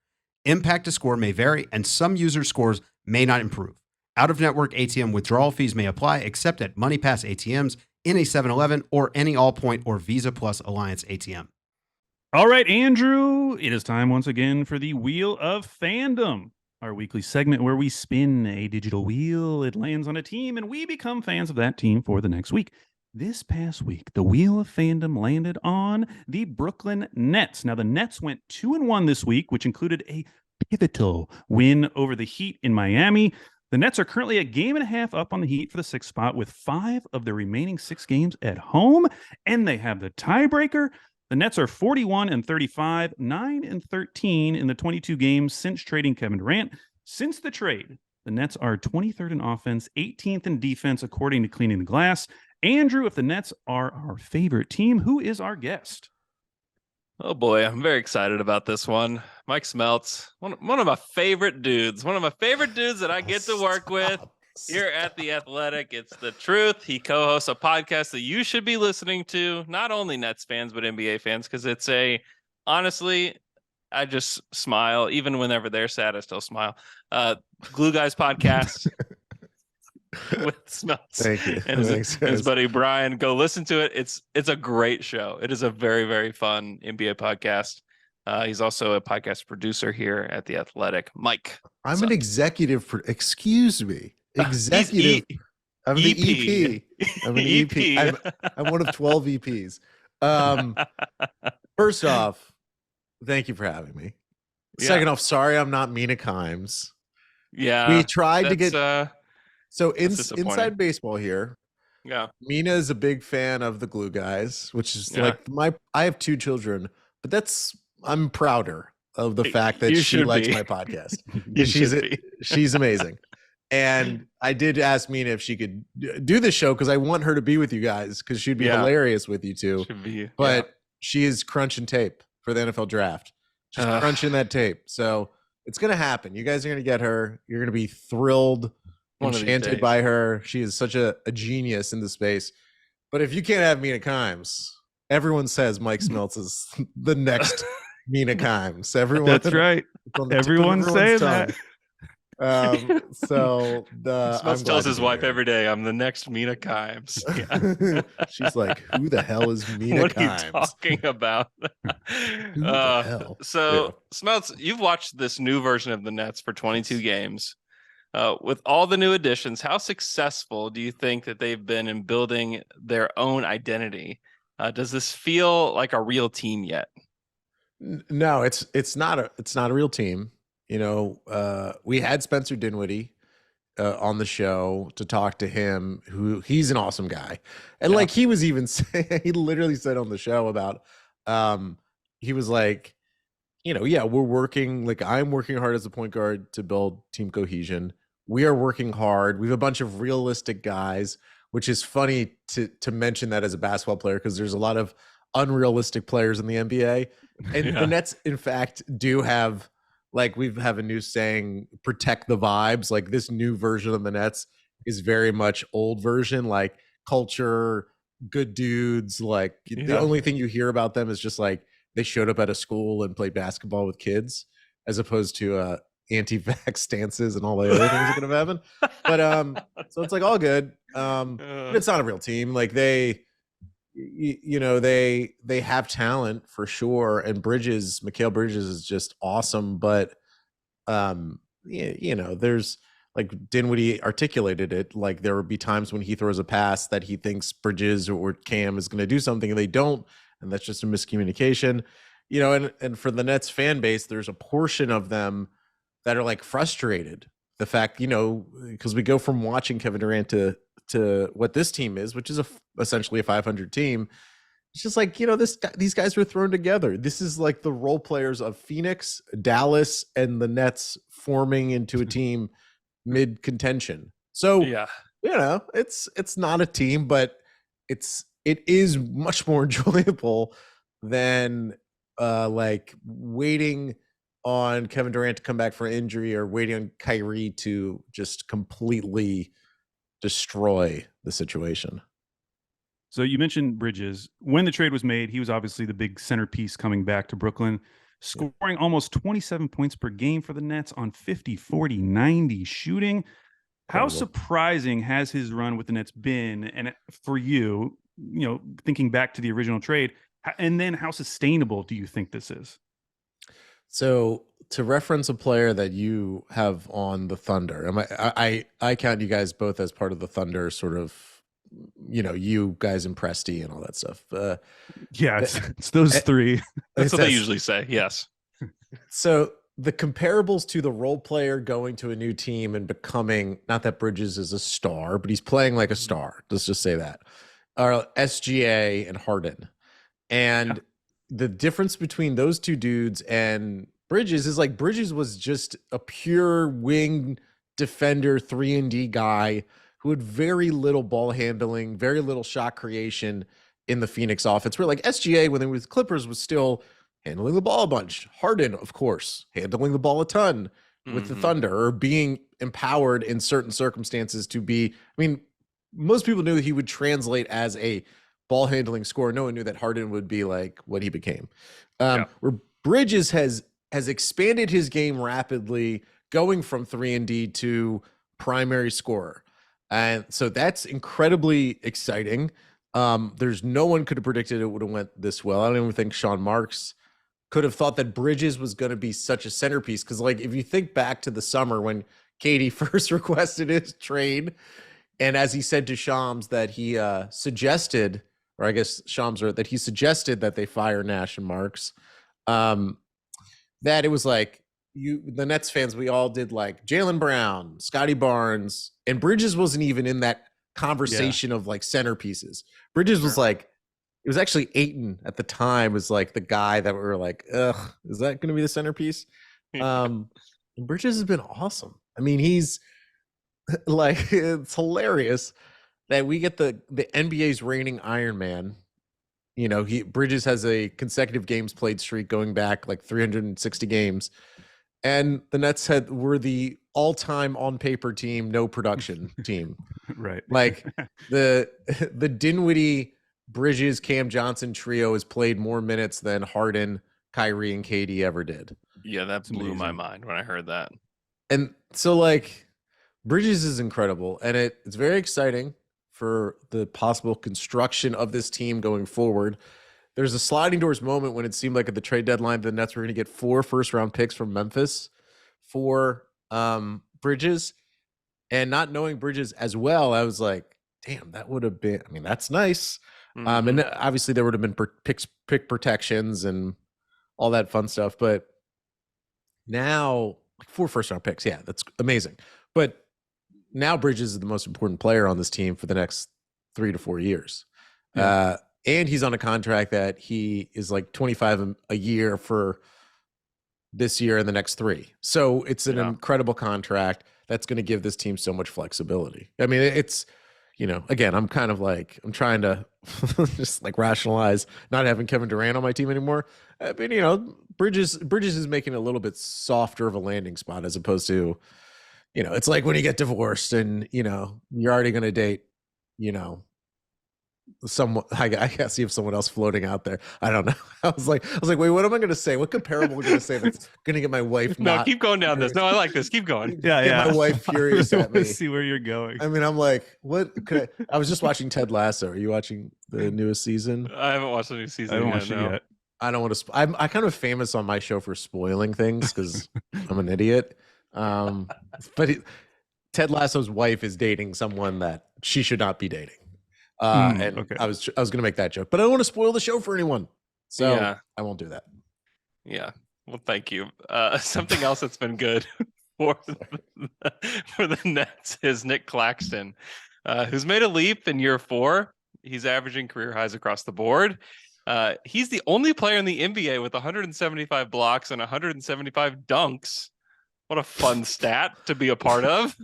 Impact to score may vary, and some user scores may not improve. Out-of-network ATM withdrawal fees may apply except at MoneyPass ATMs, in a 7-Eleven, or any Allpoint or Visa Plus Alliance ATM. All right, Andrew, it is time once again for the Wheel of Fandom, our weekly segment where we spin a digital wheel. It lands on a team, and we become fans of that team for the next week. This past week, the Wheel of Fandom landed on the Brooklyn Nets. Now, the Nets went 2-1 this week, which included a pivotal win over the Heat in Miami. The Nets are currently a game and a half up on the Heat for the 6th spot with 5 of the remaining 6 games at home, and they have the tiebreaker. The Nets are 41-35, 9-13 in the 22 games since trading Kevin Durant. Since the trade, the Nets are 23rd in offense, 18th in defense, according to Cleaning the Glass. Andrew, if the Nets are our favorite team, who is our guest? Oh boy, I'm very excited about this one. Mike Smeltz, one of my favorite dudes, that I get to work with here at The Athletic. It's the truth. He co-hosts a podcast that you should be listening to, not only Nets fans, but NBA fans, because it's honestly, I just smile. Even whenever they're sad, I still smile. Glue Guys podcast with Smeltz. Thank you. And Thanks, his guys. buddy Brian. Go listen to it. It's a great show. It is a very, very fun NBA podcast. He's also a podcast producer here at The Athletic. Mike. I'm an executive. Excuse me. Executive. I'm the EP. I'm an EP. I'm one of 12 EPs. First off, thank you for having me. Yeah. Second off, sorry I'm not Mina Kimes. Yeah. We tried to that's, get so disappointing. inside baseball here. Yeah. Mina is a big fan of the Glue Guys, which is Yeah. like I have 2 children, but I'm prouder of the fact that You she should likes be. my podcast. You should be. She's amazing. And I did ask Mina if she could do this show because I want her to be with you guys because she'd be Yeah. hilarious with you two. Should be. But she is crunching tape for the NFL draft. She's crunching that tape. So it's going to happen. You guys are going to get her. You're going to be thrilled, One of these enchanted days. by her. She is such a genius in the space. But if you can't have Mina Kimes, everyone says Mike Smeltz is the next Mina Kimes. Everyone. That's right. it's on the tip of Everyone's saying everyone's that. So Smeltz I'm glad tells to his be wife here. every day, I'm the next Mina Kimes. Yeah. She's like, who the hell is Mina What are you Kimes? talking about? Who the hell? So, Smeltz, you've watched this new version of the Nets for 22 games. With all the new additions, how successful do you think that they've been in building their own identity? Does this feel like a real team yet? No, it's not a real team. You know, we had Spencer Dinwiddie on the show to talk to him. He's an awesome guy, and Yeah. like he was even saying, he literally said on the show about, he was like, you know, yeah, we're working. Like I'm working hard as a point guard to build team cohesion. We are working hard. We have a bunch of realistic guys, which is funny to mention that as a basketball player because there's a lot of unrealistic players in the NBA, and Yeah. the Nets, in fact, do have. Like we have a new saying, protect the vibes. Like this new version of the Nets is very much old version, like culture, good dudes. Like the Yeah. only thing you hear about them is just like they showed up at a school and played basketball with kids, as opposed to anti-vax stances and all the other things that could have happened. But so it's like all good. But it's not a real team. Like they have talent for sure, and Mikal Bridges is just awesome, but there's like Dinwiddie articulated it, like there would be times when he throws a pass that he thinks Bridges or Cam is going to do something and they don't, and that's just a miscommunication. And for the Nets fan base, there's a portion of them that are like frustrated the fact, because we go from watching Kevin Durant to what this team is, which is essentially a 500 team. It's just like, these guys were thrown together. This is like the role players of Phoenix, Dallas, and the Nets forming into a team mid contention. So, Yeah. it's not a team, but it is much more enjoyable than like waiting on Kevin Durant to come back for injury or waiting on Kyrie to just completely destroy the situation. So you mentioned Bridges. When the trade was made, he was obviously the big centerpiece coming back to Brooklyn, scoring almost 27 points per game for the Nets on 50, 40, 90 shooting. How Incredible. surprising has his run with the Nets been? And for you, thinking back to the original trade, and then how sustainable do you think this is? So to reference a player that you have on the Thunder, I count you guys both as part of the Thunder, sort of, you guys and Presti and all that stuff. Yeah, it's those three. That's what they usually say. Yes. So the comparables to the role player going to a new team and becoming, not that Bridges is a star, but he's playing like a star. Let's just say that, are SGA and Harden. And the difference between those two dudes and Bridges is like Bridges was just a pure wing defender, 3-and-D guy who had very little ball handling, very little shot creation in the Phoenix offense. Where like SGA, when they were with Clippers, was still handling the ball a bunch. Harden, of course, handling the ball a ton with the Thunder, or being empowered in certain circumstances to be. I mean, most people knew he would translate as a ball handling scorer. No one knew that Harden would be like what he became. Where Bridges has expanded his game rapidly, going from 3-and-D to primary scorer. And so that's incredibly exciting. There's no one could have predicted it would have went this well. I don't even think Sean Marks could have thought that Bridges was going to be such a centerpiece. Because like, if you think back to the summer when Katie first requested his trade, and as he said to Shams that he suggested, or I guess Shams wrote that he suggested that they fire Nash and Marks, that it was like, the Nets fans, we all did like Jaylen Brown, Scotty Barnes, and Bridges wasn't even in that conversation of like centerpieces. Bridges was like, it was actually Ayton at the time was like the guy that we were like, ugh, is that going to be the centerpiece? And Bridges has been awesome. I mean, he's like, it's hilarious that we get the NBA's reigning Iron Man. Bridges has a consecutive games played streak going back like 360 games. And the Nets were the all-time on-paper team, no production team. Right. Like the Dinwiddie, Bridges, Cam Johnson trio has played more minutes than Harden, Kyrie, and KD ever did. Yeah, that blew my mind when I heard that. And so like Bridges is incredible, and it's very exciting for the possible construction of this team going forward. There's a sliding doors moment when it seemed like at the trade deadline, the Nets were going to get 4 first-round picks from Memphis for Bridges. And not knowing Bridges as well, I was like, damn, that would have been, I mean, that's nice. And obviously there would have been pick protections and all that fun stuff. But now, like 4 first-round picks, yeah, that's amazing. But now Bridges is the most important player on this team for the next 3 to 4 years. And he's on a contract that he is like 25 a year for this year and the next 3. So it's an incredible contract that's going to give this team so much flexibility. I mean, it's, again, I'm kind of like, I'm trying to just like rationalize not having Kevin Durant on my team anymore. But, Bridges is making it a little bit softer of a landing spot as opposed to, it's like when you get divorced and, you're already going to date, someone. I can't see if someone else floating out there. I don't know. I was like, wait, what am I going to say? What comparable am I going to say that's going to get my wife? No, keep going down this. No, I like this. Keep going. Get my wife furious at me. See where you're going. I mean, I'm like, what? I was just watching Ted Lasso. Are you watching the newest season? I haven't watched the new season. I haven't watched it yet. I don't want to. I'm kind of famous on my show for spoiling things because I'm an idiot. But Ted Lasso's wife is dating someone that she should not be dating. I was going to make that joke, but I don't want to spoil the show for anyone, so I won't do that. Yeah, well, thank you. Something else that's been good for the Nets is Nick Claxton, who's made a leap in year 4. He's averaging career highs across the board. He's the only player in the NBA with 175 blocks and 175 dunks. What a fun stat to be a part of.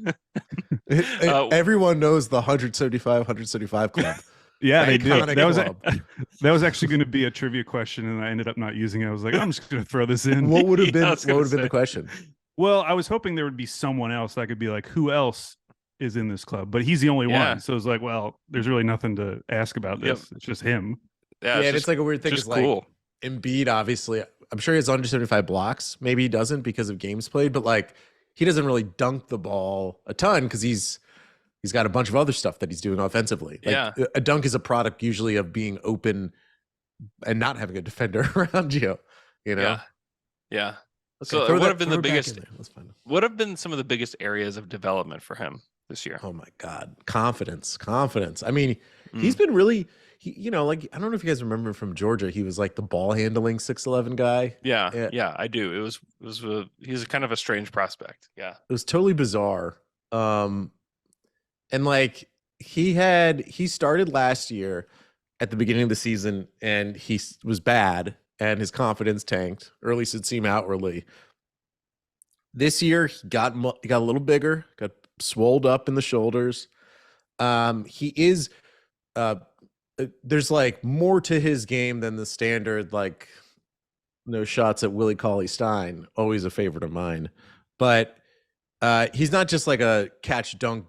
Everyone knows the 175 club. Yeah, they do. Iconic club. That was actually going to be a trivia question, and I ended up not using it. I was like, I'm just going to throw this in. What would have Yeah, been I was what gonna would have been say. the question? Well, I was hoping there would be someone else that could be like, who else is in this club? But he's the only Yeah. one. So it's like, well, there's really nothing to ask about Yep. this. It's just him. Yeah, Yeah, and it's like a weird thing. just Is like cool. Embiid, obviously, I'm sure he has under 75 blocks. Maybe he doesn't because of games played, but like he doesn't really dunk the ball a ton because he's got a bunch of other stuff that he's doing offensively. Like Yeah. a dunk is a product usually of being open and not having a defender around you. You know. Yeah. Yeah. Okay, So throw it would that- have been throw the it back biggest. in there. Let's find it. What have been some of the biggest areas of development for him this year? Oh my God, confidence. I mean, Mm. he's been really. Like I don't know if you guys remember from Georgia, he was like the ball handling 6'11" guy. Yeah, I do. It was he's kind of a strange prospect. Yeah. It was totally bizarre. And like he started last year at the beginning of the season and he was bad and his confidence tanked, or at least it seemed outwardly. This year he got a little bigger, got swolled up in the shoulders. He is there's like more to his game than the standard like no shots at Willie Cauley-Stein, always a favorite of mine. But he's not just like a catch dunk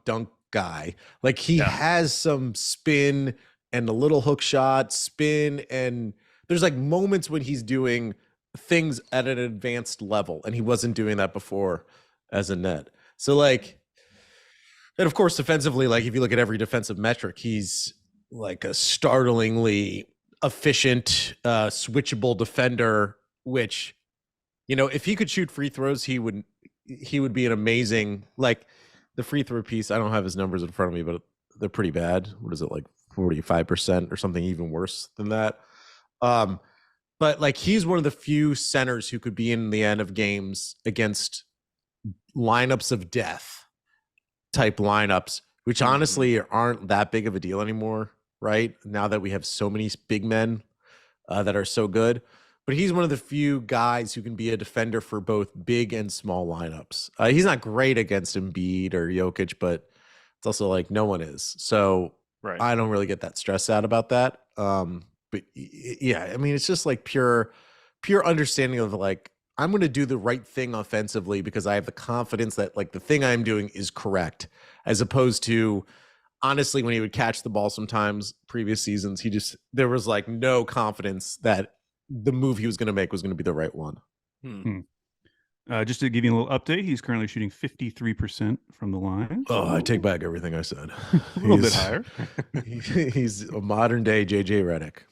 guy. Like he has some spin and a little hook shot, spin, and there's like moments when he's doing things at an advanced level, and he wasn't doing that before as a net. So like, and of course defensively, like if you look at every defensive metric, he's like a startlingly efficient, switchable defender, which, if he could shoot free throws, he would be an amazing, like the free throw piece. I don't have his numbers in front of me, but they're pretty bad. What is it, like 45% or something even worse than that? But like he's one of the few centers who could be in the end of games against lineups of death type lineups, which honestly aren't that big of a deal anymore, right? Now that we have so many big men that are so good. But he's one of the few guys who can be a defender for both big and small lineups. He's not great against Embiid or Jokic, but it's also like no one is. So Right. I don't really get that stressed out about that. But yeah, I mean, it's just like pure understanding of like, I'm going to do the right thing offensively because I have the confidence that like the thing I'm doing is correct, as opposed to honestly, when he would catch the ball sometimes previous seasons, there was like no confidence that the move he was going to make was going to be the right one. Just to give you a little update, he's currently shooting 53% from the line. Oh, I take back everything I said. A little bit higher. He's a modern day JJ Redick.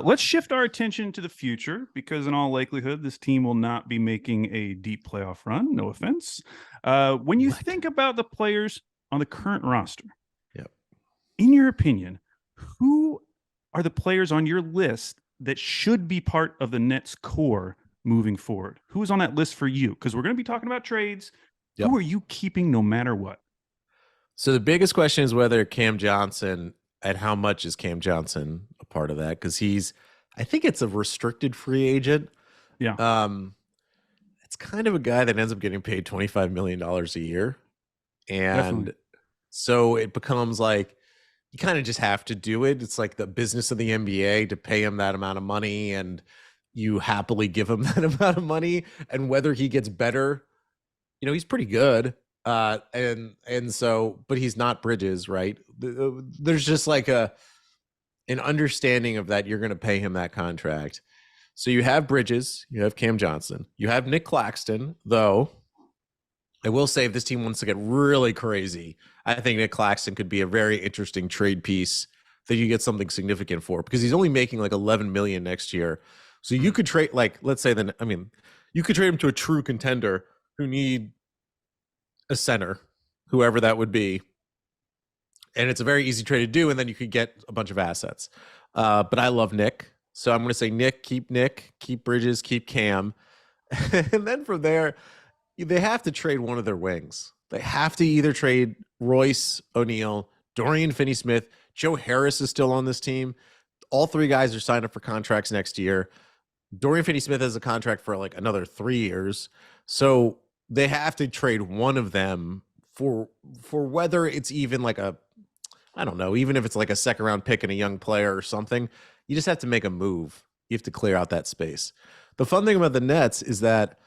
Let's shift our attention to the future, because in all likelihood, this team will not be making a deep playoff run. No offense. When you think about the players on the current roster, in your opinion, who are the players on your list that should be part of the Nets core moving forward? Who is on that list for you? Because we're going to be talking about trades. Yep. Who are you keeping no matter what? So the biggest question is whether Cam Johnson, and how much is Cam Johnson a part of that? Because I think it's a restricted free agent. Yeah. It's kind of a guy that ends up getting paid $25 million a year. And Definitely. so it becomes like, you kind of just have to do it. It's like the business of the NBA to pay him that amount of money, and you happily give him that amount of money. And whether he gets better, he's pretty good. And so, but he's not Bridges, right? There's just like an understanding of that. You're going to pay him that contract. So you have Bridges, you have Cam Johnson, you have Nick Claxton, though. I will say if this team wants to get really crazy, I think Nick Claxton could be a very interesting trade piece that you get something significant for, because he's only making like 11 million next year. So you could trade, like, let's say you could trade him to a true contender who need a center, whoever that would be. And it's a very easy trade to do. And then you could get a bunch of assets. But I love Nick. So I'm going to say Nick, keep Bridges, keep Cam. And then from there, they have to trade one of their wings. They have to either trade Royce O'Neal, Dorian Finney-Smith. Joe Harris is still on this team. All three guys are signed up for contracts next year. Dorian Finney-Smith has a contract for like another 3 years. So they have to trade one of them for whether it's even like a I don't know, even if it's like a second round pick and a young player or something, you just have to make a move. You have to clear out that space. The fun thing about the Nets is that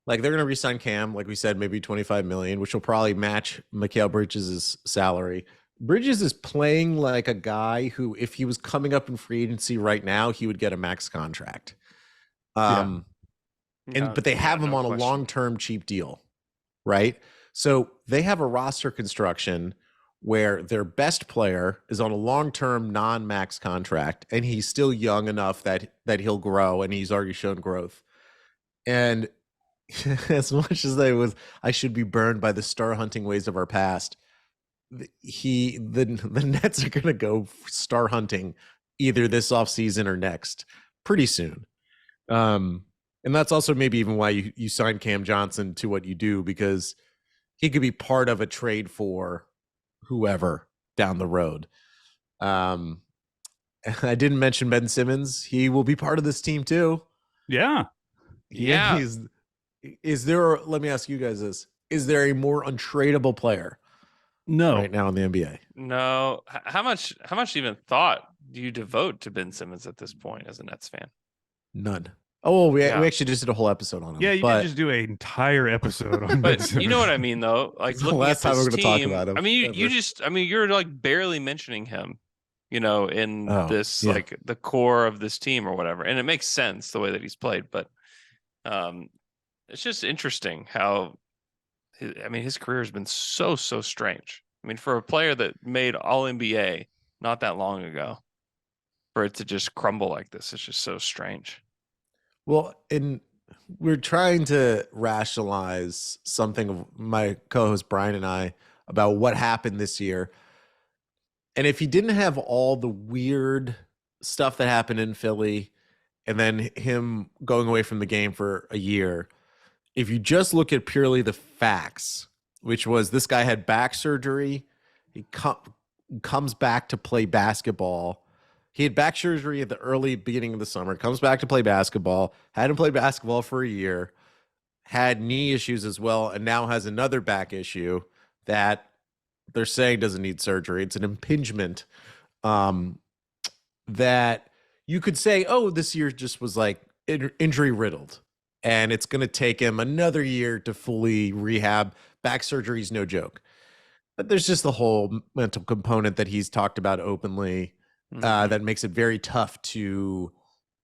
like they're going to re-sign Cam, like we said, maybe 25 million, which will probably match Mikal Bridges' salary. Bridges is playing like a guy who, if he was coming up in free agency right now, he would get a max contract. But they have him on a long-term cheap deal, right? So they have a roster construction where their best player is on a long-term non-max contract, and he's still young enough that he'll grow, and he's already shown growth. And as much as I should be burned by the star hunting ways of our past, the Nets are going to go star hunting either this offseason or next pretty soon. And that's also maybe even why you signed Cam Johnson to what you do, because he could be part of a trade for whoever down the road. I didn't mention Ben Simmons. He will be part of this team too. Yeah. Is there, let me ask you guys this. Is there a more untradeable player right now in the NBA? No. How much even thought do you devote to Ben Simmons at this point as a Nets fan? None. Oh, we actually just did a whole episode on him. Yeah, you did just do an entire episode on Ben Simmons. You know what I mean, though? Like, the last time we're going to talk about him. I mean, you're like barely mentioning him, in like the core of this team or whatever. And it makes sense the way that he's played, but it's just interesting how, his career has been so strange. I mean, for a player that made All NBA not that long ago, for it to just crumble like this, it's just so strange. Well, we're trying to rationalize something of my co-host Brian and I about what happened this year. And if he didn't have all the weird stuff that happened in Philly and then him going away from the game for a year, if you just look at purely the facts, which was this guy had back surgery, he comes back to play basketball. He had back surgery at the early beginning of the summer, comes back to play basketball, hadn't played basketball for a year, had knee issues as well, and now has another back issue that they're saying doesn't need surgery. It's an impingement that you could say, oh, this year just was like injury riddled, and it's going to take him another year to fully rehab. Back surgery is no joke. But there's just the whole mental component that he's talked about openly. That makes it very tough to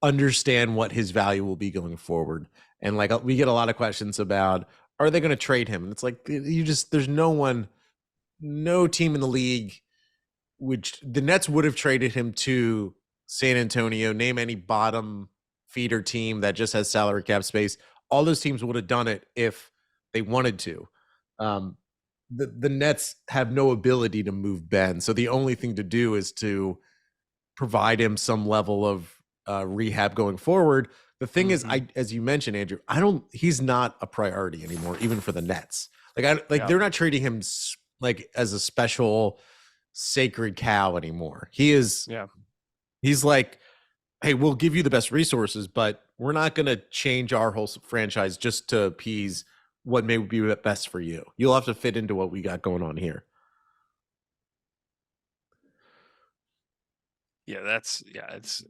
understand what his value will be going forward. And like we get a lot of questions about, are they going to trade him? And it's like, there's no team in the league, which the Nets would have traded him to San Antonio. Name any bottom feeder team that just has salary cap space. All those teams would have done it if they wanted to. The Nets have no ability to move Ben. So the only thing to do is to provide him some level of rehab going forward. The thing is, as you mentioned, Andrew, he's not a priority anymore, even for the Nets. They're not treating him like as a special sacred cow anymore. He's like, hey, we'll give you the best resources, but we're not going to change our whole franchise just to appease what may be best for you. You'll have to fit into what we got going on here. Yeah, it's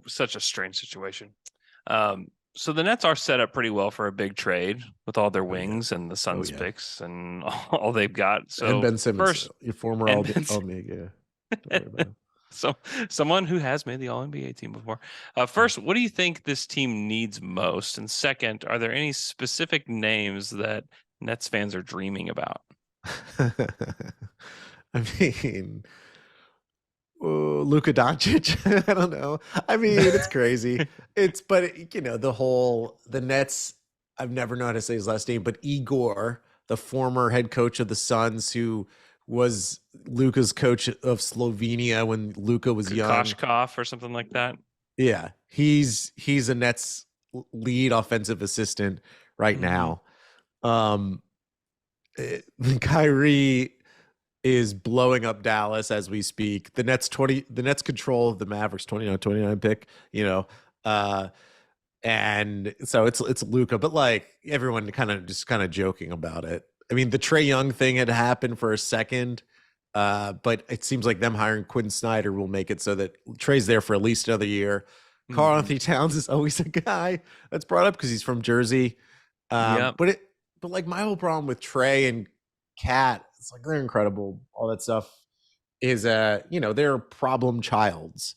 such a strange situation. So the Nets are set up pretty well for a big trade with all their wings and the Suns picks and all they've got. So and Ben Simmons, your former All-Omega. So someone who has made the All-NBA team before. First, what do you think this team needs most? And second, are there any specific names that Nets fans are dreaming about? I mean, Luka Doncic. I don't know. I mean, it's crazy. The Nets, I've never known how to say his last name, but Igor, the former head coach of the Suns, who was Luka's coach of Slovenia when Luka was young. Koshkov or something like that. Yeah. He's a Nets lead offensive assistant right now. Kyrie is blowing up Dallas as we speak. The Nets control the Mavericks 29 pick, and so it's Luka, but like everyone kind of joking about it. I mean, the Trae Young thing had happened for a second, But it seems like them hiring Quinn Snyder will make it so that Trey's there for at least another year. Karl Anthony Towns is always a guy that's brought up because he's from Jersey. Yep. But like my whole problem with Trey and Cat, it's like they're incredible. All that stuff is they're problem childs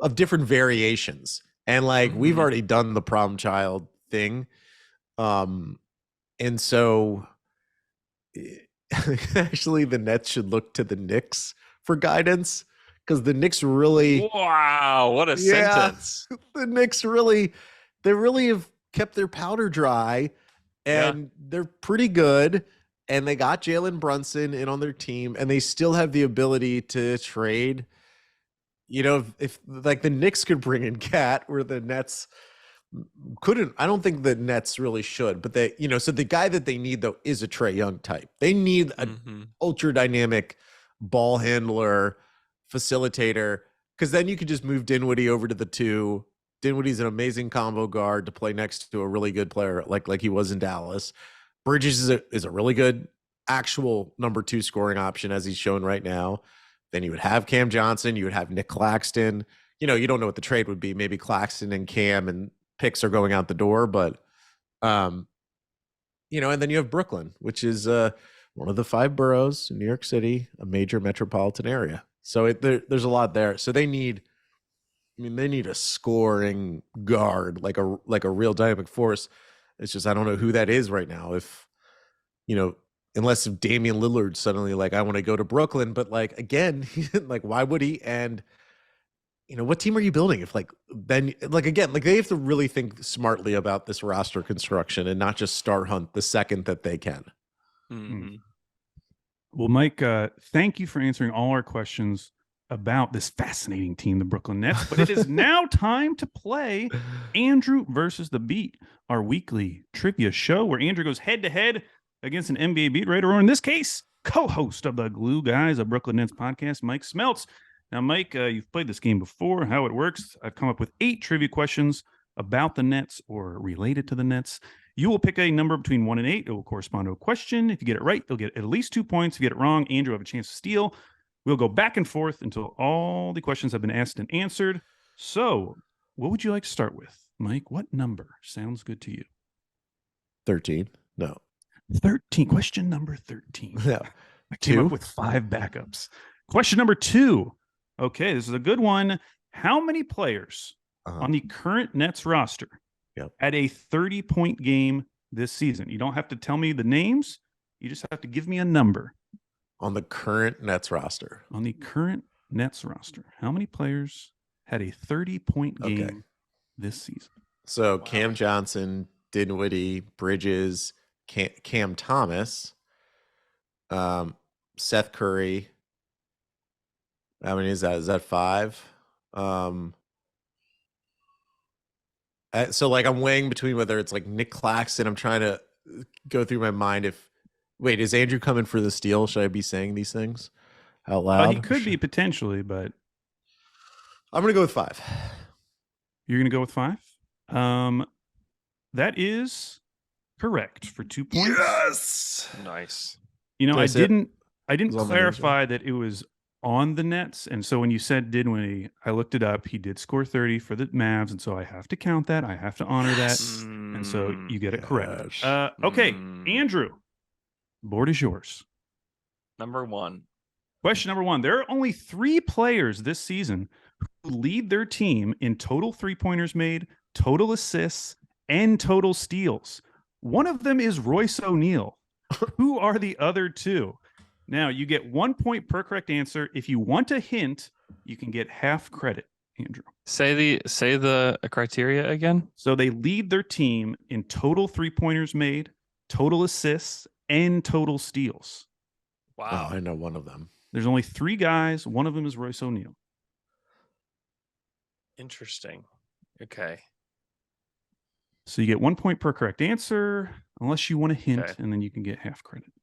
of different variations. And like we've already done the problem child thing. And so actually the Nets should look to the Knicks for guidance because the Knicks really what a sentence. The Knicks really have kept their powder dry and they're pretty good and they got Jalen Brunson in on their team and they still have the ability to trade. If like the Knicks could bring in Cat where the Nets couldn't. I don't think the Nets really should, but they, so the guy that they need though is a Trae Young type. They need an ultra dynamic ball handler, facilitator, because then you could just move Dinwiddie over to the 2. Dinwiddie's an amazing combo guard to play next to a really good player like he was in Dallas. Bridges is a really good actual number 2 scoring option as he's shown right now. Then you would have Cam Johnson, you would have Nick Claxton. You don't know what the trade would be. Maybe Claxton and Cam and picks are going out the door, but and then you have Brooklyn, which is one of the 5 boroughs in New York City, a major metropolitan area. So there's a lot there. So they need a scoring guard, like a real dynamic force. It's just I don't know who that is right now. If unless if Damian Lillard suddenly like I want to go to Brooklyn, but like again, like why would he? And what team are you building? If then again, they have to really think smartly about this roster construction and not just star hunt the second that they can. Well, Mike, thank you for answering all our questions about this fascinating team, the Brooklyn Nets. But it is now time to play Andrew versus the Beat, our weekly trivia show where Andrew goes head to head against an NBA beat writer, or in this case, co-host of the Glue Guys, a Brooklyn Nets podcast, Mike Smeltz. Now, Mike, you've played this game before. How it works, I've come up with 8 trivia questions about the Nets or related to the Nets. You will pick a number between 1 and 8. It will correspond to a question. If you get it right, you'll get at least 2 points. If you get it wrong, Andrew will have a chance to steal. We'll go back and forth until all the questions have been asked and answered. So, what would you like to start with, Mike? What number sounds good to you? 13. No. 13. Question number 13. Yeah. I came up with 5 backups. Question number 2. Okay, this is a good one. How many players on the current Nets roster had a 30-point game this season? You don't have to tell me the names. You just have to give me a number. On the current Nets roster. On the current Nets roster. How many players had a 30-point game this season? So Cam Johnson, Dinwiddie, Bridges, Cam Thomas, Seth Curry. How many is that? Is that 5? So I'm weighing between whether it's like Nick Claxton. I'm trying to go through my mind wait, is Andrew coming for the steal? Should I be saying these things out loud? He could be potentially, but I'm going to go with 5. You're going to go with 5? That is correct for 2 points. Yes. Nice. I didn't clarify that it was on the Nets, and so when you said Dinwiddie, I looked it up. He did score 30 for the Mavs, and so I have to count that. I have to honor that, and so you get it correct. Okay, Andrew, board is yours. Number 1. Question number 1. There are only 3 players this season who lead their team in total three-pointers made, total assists, and total steals. One of them is Royce O'Neal. Who are the other 2? Now, you get 1 point per correct answer. If you want a hint, you can get half credit, Andrew. Say the criteria again. So they lead their team in total three-pointers made, total assists, and total steals. Wow. Oh, I know one of them. There's only 3 guys. One of them is Royce O'Neal. Interesting. Okay. So you get 1 point per correct answer, unless you want a hint, Okay. and then you can get half credit.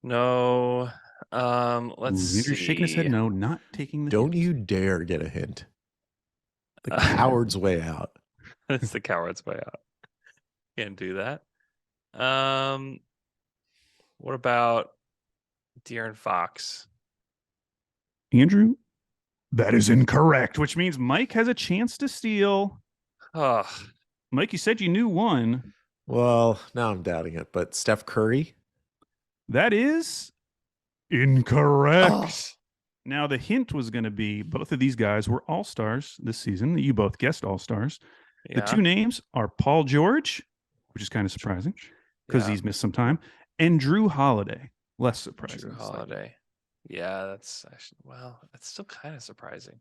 No. Let's see. Andrew's shaking his head no, not taking the Don't hint. you dare get a hint. The coward's way out. It's the coward's way out. Can't do that. What about De'Aaron Fox. Andrew, that is incorrect, which means Mike has a chance to steal. Oh, Mike, you said you knew one. Well, now I'm doubting it, but Steph Curry. That is incorrect. Oh. Now, the hint was going to be both of these guys were all-stars this season. You both guessed all-stars. yeah. The two names are Paul George, which is kind of surprising because Yeah. he's missed some time, and Drew Holiday. Less surprising. Drew Holiday. Yeah, that's actually, well, that's still kind of surprising.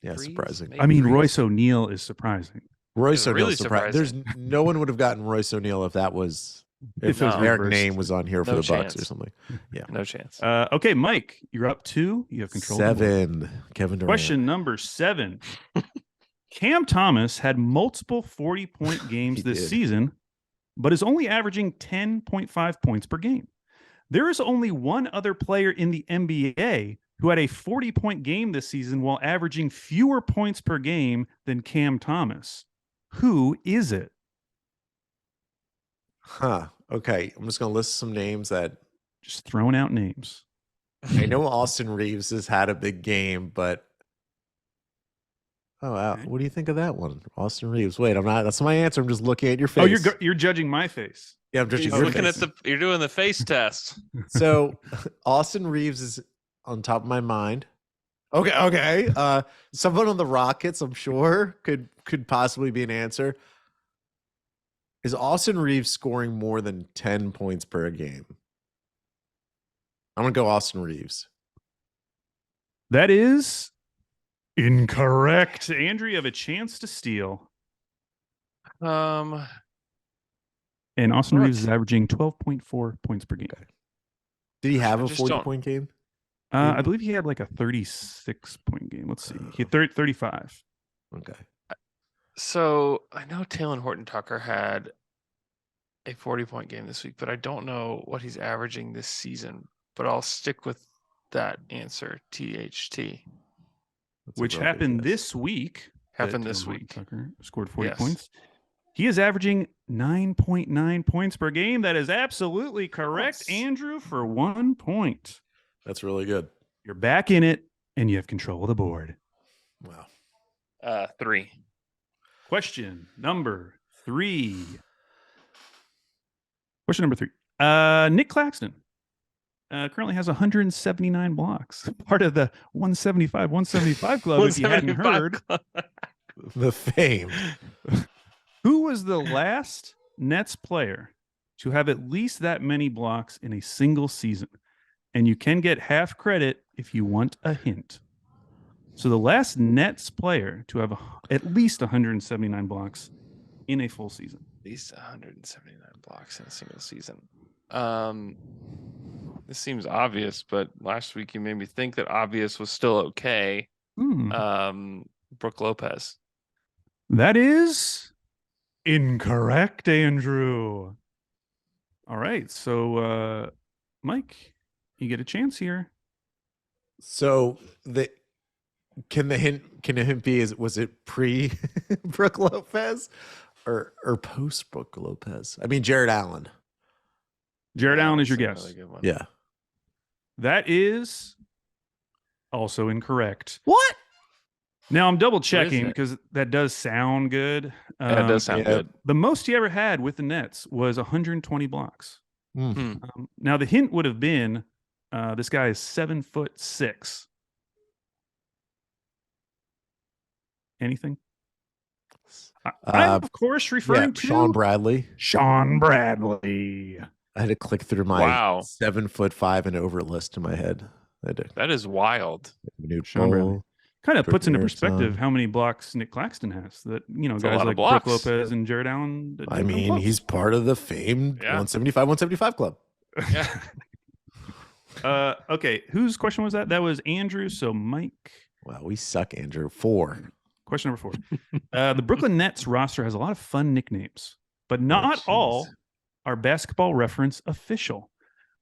Yeah, Breeze, surprising. maybe I mean, Breeze. Royce O'Neal is surprising. Royce It's O'Neal really surprised. There's no one would have gotten Royce O'Neal if that was if If it was Eric reversed. name was on here for No the Bucks or chance. something. No chance. Okay, Mike, you're up 2. You have control. of the board. 7. Kevin Durant. Question number 7. Cam Thomas had multiple 40-point games He this did. season, but is only averaging 10.5 points per game. There is only one other player in the NBA who had a 40-point game this season while averaging fewer points per game than Cam Thomas. Who is it? Huh. Okay. I'm just gonna list some names that Just throwing out names. I know Austin Reeves has had a big game, but oh wow. Okay. What do you think of that one? Austin Reeves. Wait, I'm not that's my answer. I'm just looking at your face. Oh, you're judging my face. yeah, I'm just He's your looking face. at you're doing the face test. So Austin Reeves is on top of my mind. Okay. Someone on the Rockets, I'm sure, could possibly be an answer. Is Austin Reeves scoring more than 10 points per game? I'm gonna go Austin Reeves. That is incorrect. Andrew, you have a chance to steal. Um, And Austin What? Reeves is averaging 12.4 points per game. Did he have I a just don't- 40-point game? I believe he had like a 36-point game. Let's see. He had 35. Okay. so I know Taylor Horton Tucker had a 40-point game this week, but I don't know what he's averaging this season. But I'll stick with that answer, THT. That's a Which real good happened guess. this week. Happened that this Taylor Horton week. Tucker scored 40 Yes. points. He is averaging 9.9 points per game. That is absolutely correct, Yes. Andrew, for 1 point. That's really good. You're back in it, and you have control of the board. Wow. 3. Question number 3. Question number 3. Nick Claxton currently has 179 blocks. Part of the 175 club, if you hadn't 175 heard. club. The fame. Who was the last Nets player to have at least that many blocks in a single season? And you can get half credit if you want a hint. So the last Nets player to have at least 179 blocks in a full season. At least 179 blocks in a single season. This seems obvious, but last week you made me think that obvious was still okay. Brooke Lopez. That is incorrect, Andrew. All right. So, Mike, you get a chance here. So can the hint be was it pre Brooke Lopez or post Brooke Lopez? I mean Jared Allen. Jared Allen is your That's a guess. really good one. Yeah. That is also incorrect. What? Now I'm double is checking it? because that does sound good. Yeah, it does sound yeah. good. The most he ever had with the Nets was 120 blocks. Hmm. Now the hint would have been this guy is 7'6". Anything? I'm of course referring to Sean Bradley. Sean Bradley. I had to click through my Wow. 7'5" and over list in my head. I had to That is wild. New Sean Bradley. Kind of puts into Premier perspective Son. how many blocks Nick Claxton has. That a guys lot of like blocks. Brooke Lopez and Jared Allen. that I don't come mean, close. he's part of the famed Yeah. 175 club. Yeah. Okay, whose question was that? That was Andrew. So Mike. Wow, we suck, Andrew. 4. Question number 4. The Brooklyn Nets roster has a lot of fun nicknames, but not jeez. all are Basketball Reference official.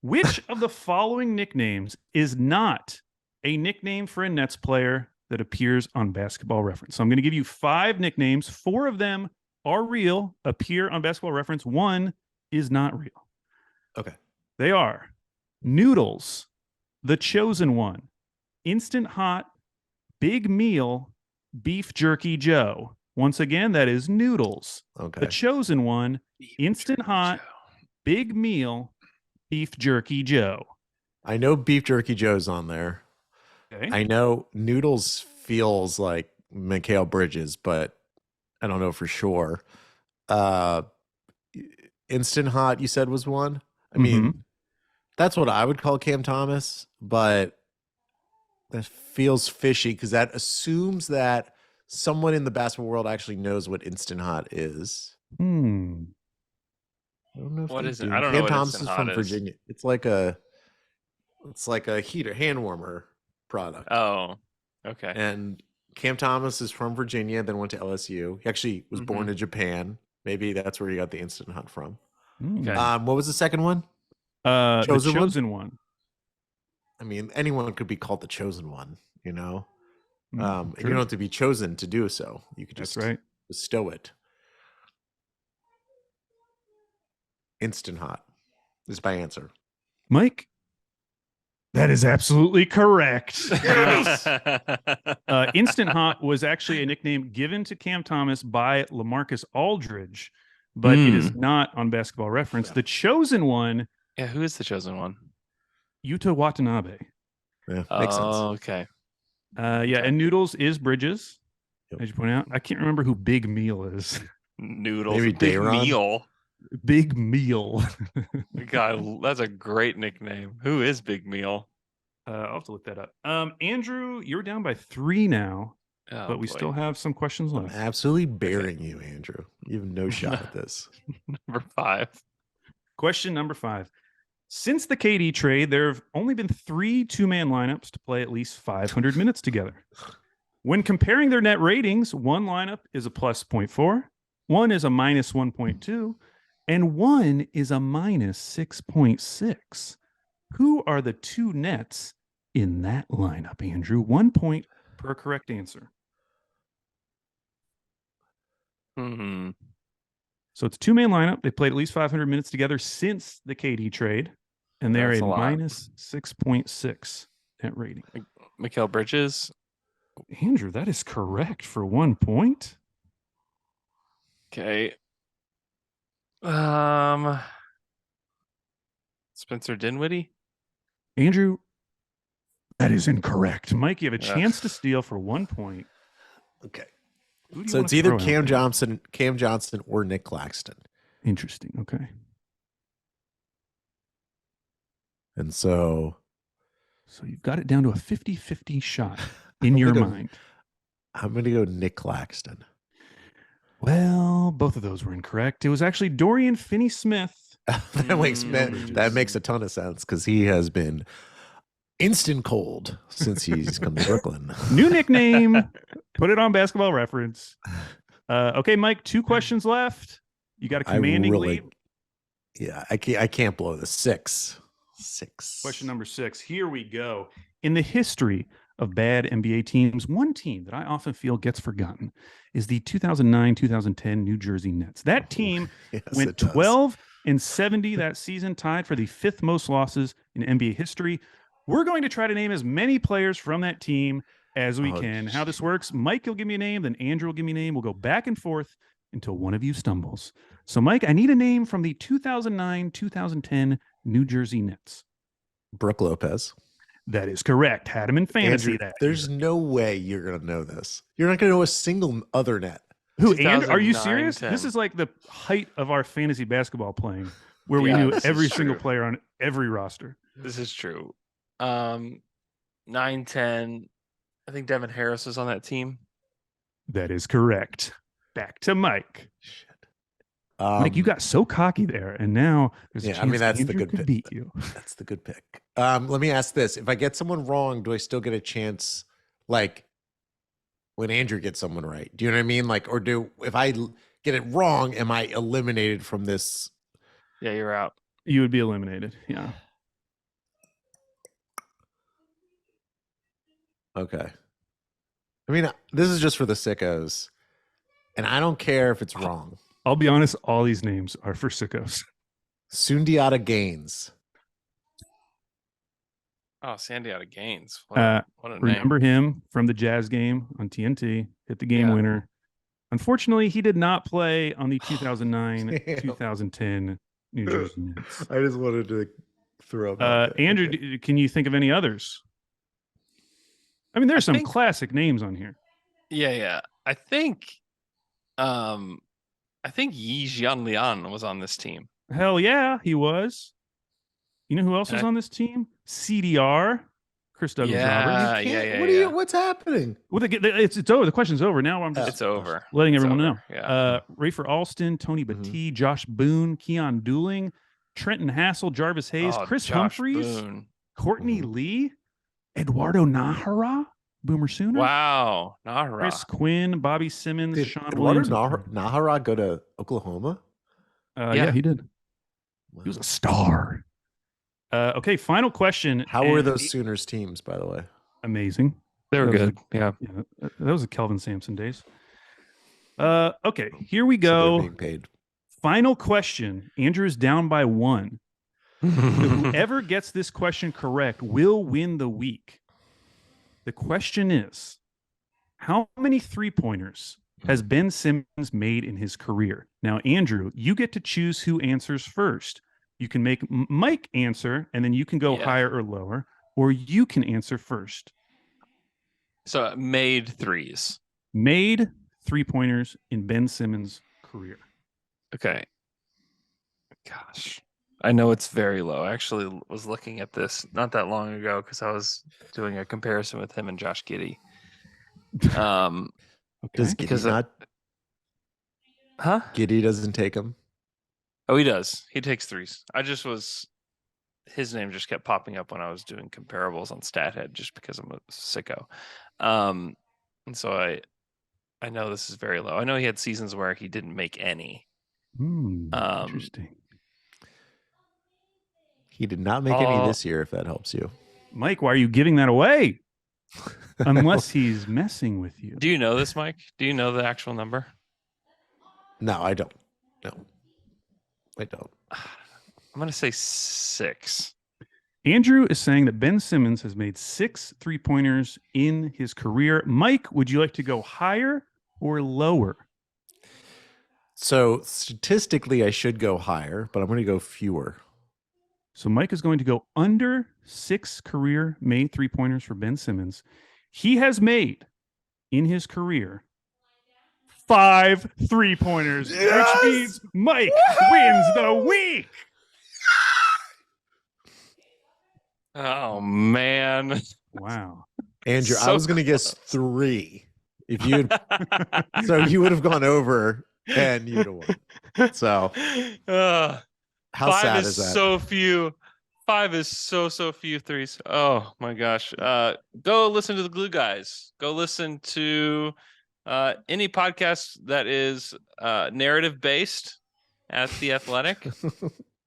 Which of the following nicknames is not a nickname for a Nets player that appears on Basketball Reference? So I'm going to give you 5 nicknames. 4 of them are real, appear on Basketball Reference. 1 is not real. Okay. They are Noodles, The Chosen One, Instant Hot, Big Meal, Beef Jerky Joe. Once again, that is Noodles, Okay. The Chosen One, Instant Hot, Big Meal, Beef Jerky Joe. I know Beef Jerky Joe's on there. Okay. I know Noodles feels like Mikal Bridges, but I don't know for sure. Instant Hot, you said, was one. I mean, that's what I would call Cam Thomas, but that feels fishy because that assumes that someone in the basketball world actually knows what Instant Hot is. I don't know if What they is it? do. I don't know Cam what Thomas Instant is Hot from is. Virginia. It's like a heater, hand warmer product. Oh, okay. And Cam Thomas is from Virginia, then went to LSU. He actually was born in Japan. Maybe that's where he got the Instant Hot from. Okay. What was the second one? The Chosen One. I mean, anyone could be called the Chosen One, you know? And you True. don't have to be chosen to do so. You could That's just right. bestow it. Instant Hot is my answer. Mike, that is absolutely correct. Instant Hot was actually a nickname given to Cam Thomas by LaMarcus Aldridge, but it is not on Basketball Reference. The Chosen One, Yeah, who is the Chosen One? Yuta Watanabe. Yeah, makes sense. Okay. Yeah, and Noodles is Bridges, Yep. as you point out. I can't remember who Big Meal is. Noodles. Maybe Big Dayron? Meal. Big Meal. God, that's a great nickname. Who is Big Meal? I'll have to look that up. Andrew, you're down by 3 now, Oh, but we boy. still have some questions I'm left. absolutely bearing you, Andrew. You have no shot at this. Number 5. Question number 5. Since the KD trade, there have only been 3 two-man lineups to play at least 500 minutes together. When comparing their net ratings, one lineup is a plus 0.4, one is a minus 1.2, and one is a minus 6.6. Who are the 2 nets in that lineup, Andrew? 1 point per correct answer. So it's a two-man lineup. They played at least 500 minutes together since the KD trade, and they're That's a a lot. minus 6.6 net rating. Mikal Bridges. Andrew, that is correct for 1 point. Okay. Spencer Dinwiddie. Andrew, that is incorrect. Mike, you have a chance to steal for 1 point. Okay. Who do you So wanna it's either throw out Cam Johnson, or Nick Claxton. Interesting. Okay. And so you've got it down to a 50-50 shot in your mind. I'm going to go Nick Claxton. Well, both of those were incorrect. It was actually Dorian Finney-Smith. That makes a ton of sense because he has been instant cold since he's come to Brooklyn. New nickname. Put it on Basketball Reference. Okay, Mike, 2 questions left. You got a commanding lead. Yeah, I can't blow the 6. Question number 6. Here we go. In the history of bad NBA teams, one team that I often feel gets forgotten is the 2009-2010 New Jersey Nets. That team went 12-70 that season, tied for the 5th most losses in NBA history. We're going to try to name as many players from that team as we can. How this works, Mike will give me a name, then Andrew will give me a name. We'll go back and forth until one of you stumbles. So, Mike, I need a name from the 2009-2010 New Jersey Nets. Brooke Lopez. That is correct. Had him in fantasy. Andrew, there's no way you're going to know this. You're not going to know a single other net. Who, Andrew? Are you serious? 2009-10. This is like the height of our fantasy basketball playing, where we knew every single player on every roster. This is true. 9-10. I think Devin Harris was on that team. That is correct. Back to Mike. Shit. Mike, you got so cocky there, and now there's a chance that's Andrew the good could pick. beat you. That's the good pick. Let me ask this: if I get someone wrong, do I still get a chance? Like when Andrew gets someone right, do you know what I mean? Like, or if I get it wrong, am I eliminated from this? Yeah, you're out. You would be eliminated. Yeah. Okay. I mean, this is just for the sickos, and I don't care if it's wrong. I'll be honest, all these names are for sickos. Sundiata Gaines. Oh, Sandy out of Gaines. What a Remember name. him from the Jazz game on TNT? Hit the game Yeah. winner. Unfortunately, he did not play on the Damn. 2009-2010 New Jersey Nets. I just wanted to throw up out there. Andrew, Okay. can you think of any others? I mean, there's some classic names on here. Yeah. I think Yi Jianlian was on this team. Hell yeah, he was. You know who else was on this team? CDR, Chris Douglas Roberts. Yeah. What's happening? Well, it's over. The question's over. Now I'm just It's over. letting It's everyone over. know. Yeah. Rafer Alston, Tony Battie, Josh Boone, Keon Dooling, Trenton Hassel, Jarvis Hayes, Chris Josh Humphreys, Boone. Courtney Lee, Eduardo Nahara, Boomer Sooner. Wow. Nahara. Chris Quinn, Bobby Simmons, Did Sean Eduardo Williams. Nahara go to Oklahoma? Yeah, he did. Wow. He was a star. Okay, final question. How were those Sooners teams, by the way? Amazing. They were good. Yeah, that was the Kelvin Sampson days. Okay, here we So go. they're being paid. Final question. Andrew is down by 1. Whoever gets this question correct will win the week. The question is, how many three-pointers has Ben Simmons made in his career? Now, Andrew, you get to choose who answers first. You can make Mike answer, and then you can go higher or lower, or you can answer first. So made threes. Made three-pointers in Ben Simmons' career. Okay. Gosh. I know it's very low. I actually was looking at this not that long ago because I was doing a comparison with him and Josh Giddey. Does Giddey not? Huh? Giddey doesn't take them. Oh, he does. He takes threes. His name just kept popping up when I was doing comparables on StatHead just because I'm a sicko. And so I know this is very low. I know he had seasons where he didn't make any. Interesting. He did not make any this year, if that helps you. Mike, why are you giving that away? Unless he's messing with you. Do you know this, Mike? Do you know the actual number? No, I don't. No, I don't. I'm going to say 6. Andrew is saying that Ben Simmons has made 6 three-pointers in his career. Mike, would you like to go higher or lower? So statistically, I should go higher, but I'm going to go fewer. So Mike is going to go under 6 career made three-pointers for Ben Simmons. He has made in his career 5 three-pointers, which means Mike wins the week. Oh, man. Wow. Andrew, I was going to guess 3. If you so you would have gone over and you'd have won. So how 5 sad is is that? so few. 5 is so few threes. Oh my gosh. Go listen to the Glue Guys. Go listen to any podcast that is narrative based at The Athletic.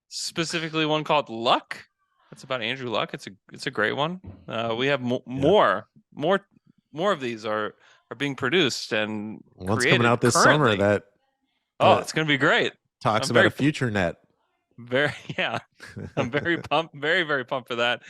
Specifically one called Luck. That's about Andrew Luck. It's a great one. We have more of these are being produced and one's created coming out this currently. summer that it's going to be great. talks about a future net. I'm very pumped, very pumped for that.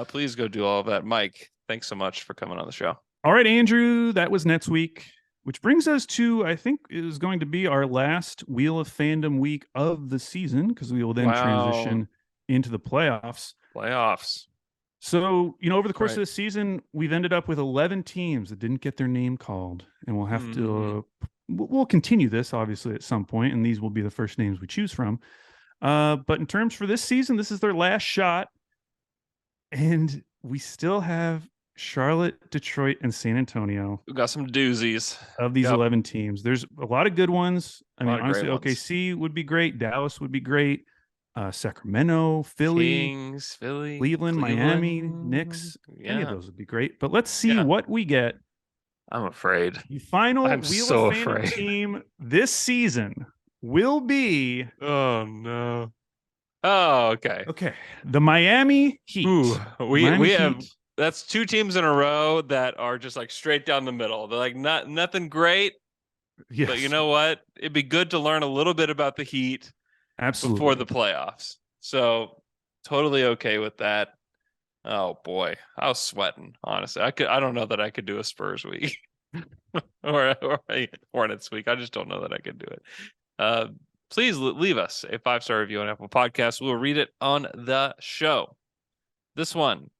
Please go do all of that. Mike, thanks so much for coming on the show. All right, Andrew, that was Nets week, which brings us to, I think, is going to be our last Wheel of Fandom week of the season, because we will then transition into the playoffs. So, over the course of the season, we've ended up with 11 teams that didn't get their name called, and we'll have to, we'll continue this obviously at some point, and these will be the first names we choose from. But in terms for this season, this is their last shot, and we still have Charlotte, Detroit, and San Antonio. We've got some doozies of these 11 teams. There's a lot of good ones. I mean, honestly, OKC would be great. Dallas would be great. Sacramento, Philly, Kings, Cleveland, Miami, Knicks. Any of those would be great. But let's see what we get. I'm afraid. The final Wheel of Fandom team this season will be. Oh no. Oh, okay. Okay. The Miami Heat. Ooh, we have Heat. That's 2 teams in a row that are just like straight down the middle. They're like nothing great. Yes. But you know what? It'd be good to learn a little bit about the Heat. Absolutely. Before the playoffs. So totally okay with that. Oh boy, I was sweating. Honestly, I don't know that I could do a Spurs week or a Hornets week. I just don't know that I could do it. Please leave us a 5-star review on Apple Podcasts. We'll read it on the show. This one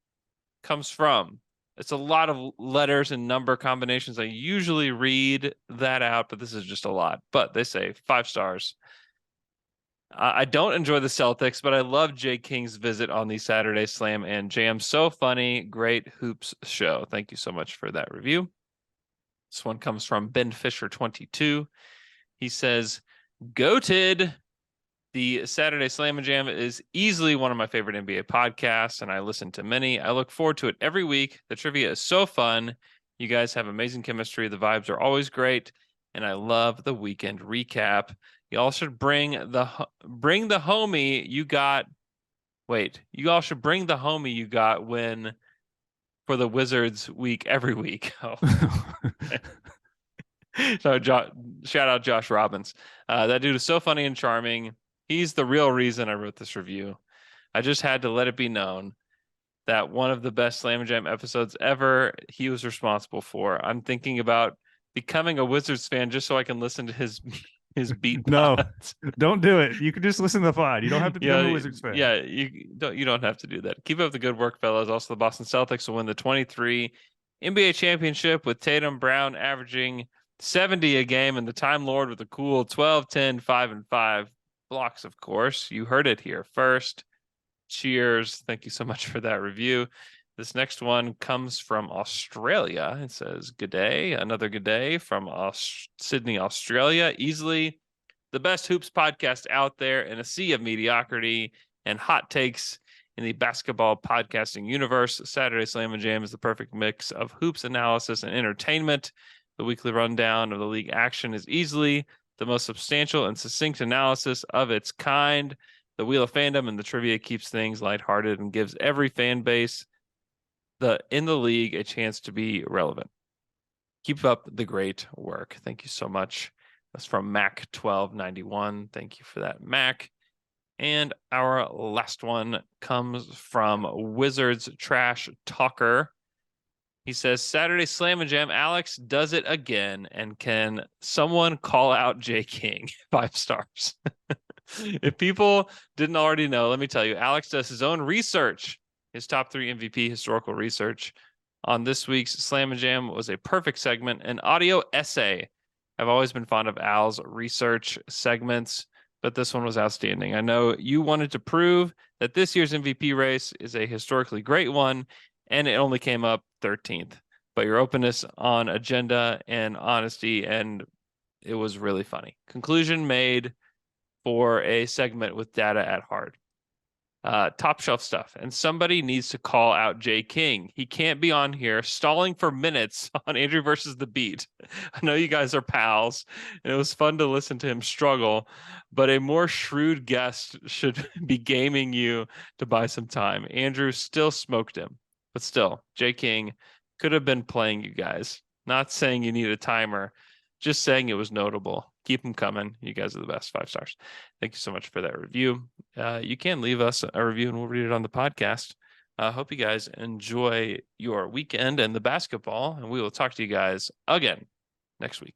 comes from. It's a lot of letters and number combinations. I usually read that out, but this is just a lot. But they say 5 stars. I don't enjoy the Celtics, but I love Jay King's visit on the Saturday Slam and Jam. So funny. Great hoops show. Thank you so much for that review. This one comes from Ben Fisher 22. He says, "Goated. The Saturday Slam and Jam is easily one of my favorite NBA podcasts, and I listen to many. I look forward to it every week. The trivia is so fun. You guys have amazing chemistry. The vibes are always great, and I love the weekend recap. Y'all should bring the homie you got. Wait, you all should bring the homie you got when for the Wizards week every week." Oh. So shout out Josh Robbins. That dude is so funny and charming. He's the real reason I wrote this review. I just had to let it be known that one of the best Slam and Jam episodes ever he was responsible for. I'm thinking about becoming a Wizards fan just so I can listen to his beat No, pods. don't do it. You can just listen to the pod. You don't have to become a Wizards fan. Yeah, you don't have to do that. Keep up the good work, fellas. Also, the Boston Celtics will win the 23 NBA championship with Tatum, Brown averaging 70 a game, and the Time Lord with a cool 12, 10, 5, and 5 blocks, of course. You heard it here first. Cheers. Thank you so much for that review. This next one comes from Australia. It says, "Good day." Another good day from Sydney, Australia. Easily the best hoops podcast out there in a sea of mediocrity and hot takes in the basketball podcasting universe. Saturday Slam and Jam is the perfect mix of hoops analysis and entertainment. The weekly rundown of the league action is easily the most substantial and succinct analysis of its kind. The Wheel of Fandom and the trivia keeps things lighthearted and gives every fan base in the league a chance to be relevant. Keep up the great work. Thank you so much. That's from Mac1291. Thank you for that, Mac. And our last one comes from Wizards Trash Talker. He says, "Saturday Slam and Jam, Alex does it again. And can someone call out Jay King?" 5 stars. If people didn't already know, let me tell you, Alex does his own research, his top 3 MVP historical research. On this week's Slam and Jam was a perfect segment, an audio essay. I've always been fond of Al's research segments, but this one was outstanding. I know you wanted to prove that this year's MVP race is a historically great one, and it only came up 13th. But your openness on agenda and honesty, and it was really funny. Conclusion made for a segment with data at heart. Top shelf stuff. And somebody needs to call out Jay King. He can't be on here stalling for minutes on Andrew versus the Beat. I know you guys are pals, and it was fun to listen to him struggle, but a more shrewd guest should be gaming you to buy some time. Andrew still smoked him, but still, Jay King could have been playing you guys. Not saying you need a timer, just saying it was notable. Keep them coming. You guys are the best. 5 stars. Thank you so much for that review. You can leave us a review and we'll read it on the podcast. Hope you guys enjoy your weekend and the basketball, and we will talk to you guys again next week.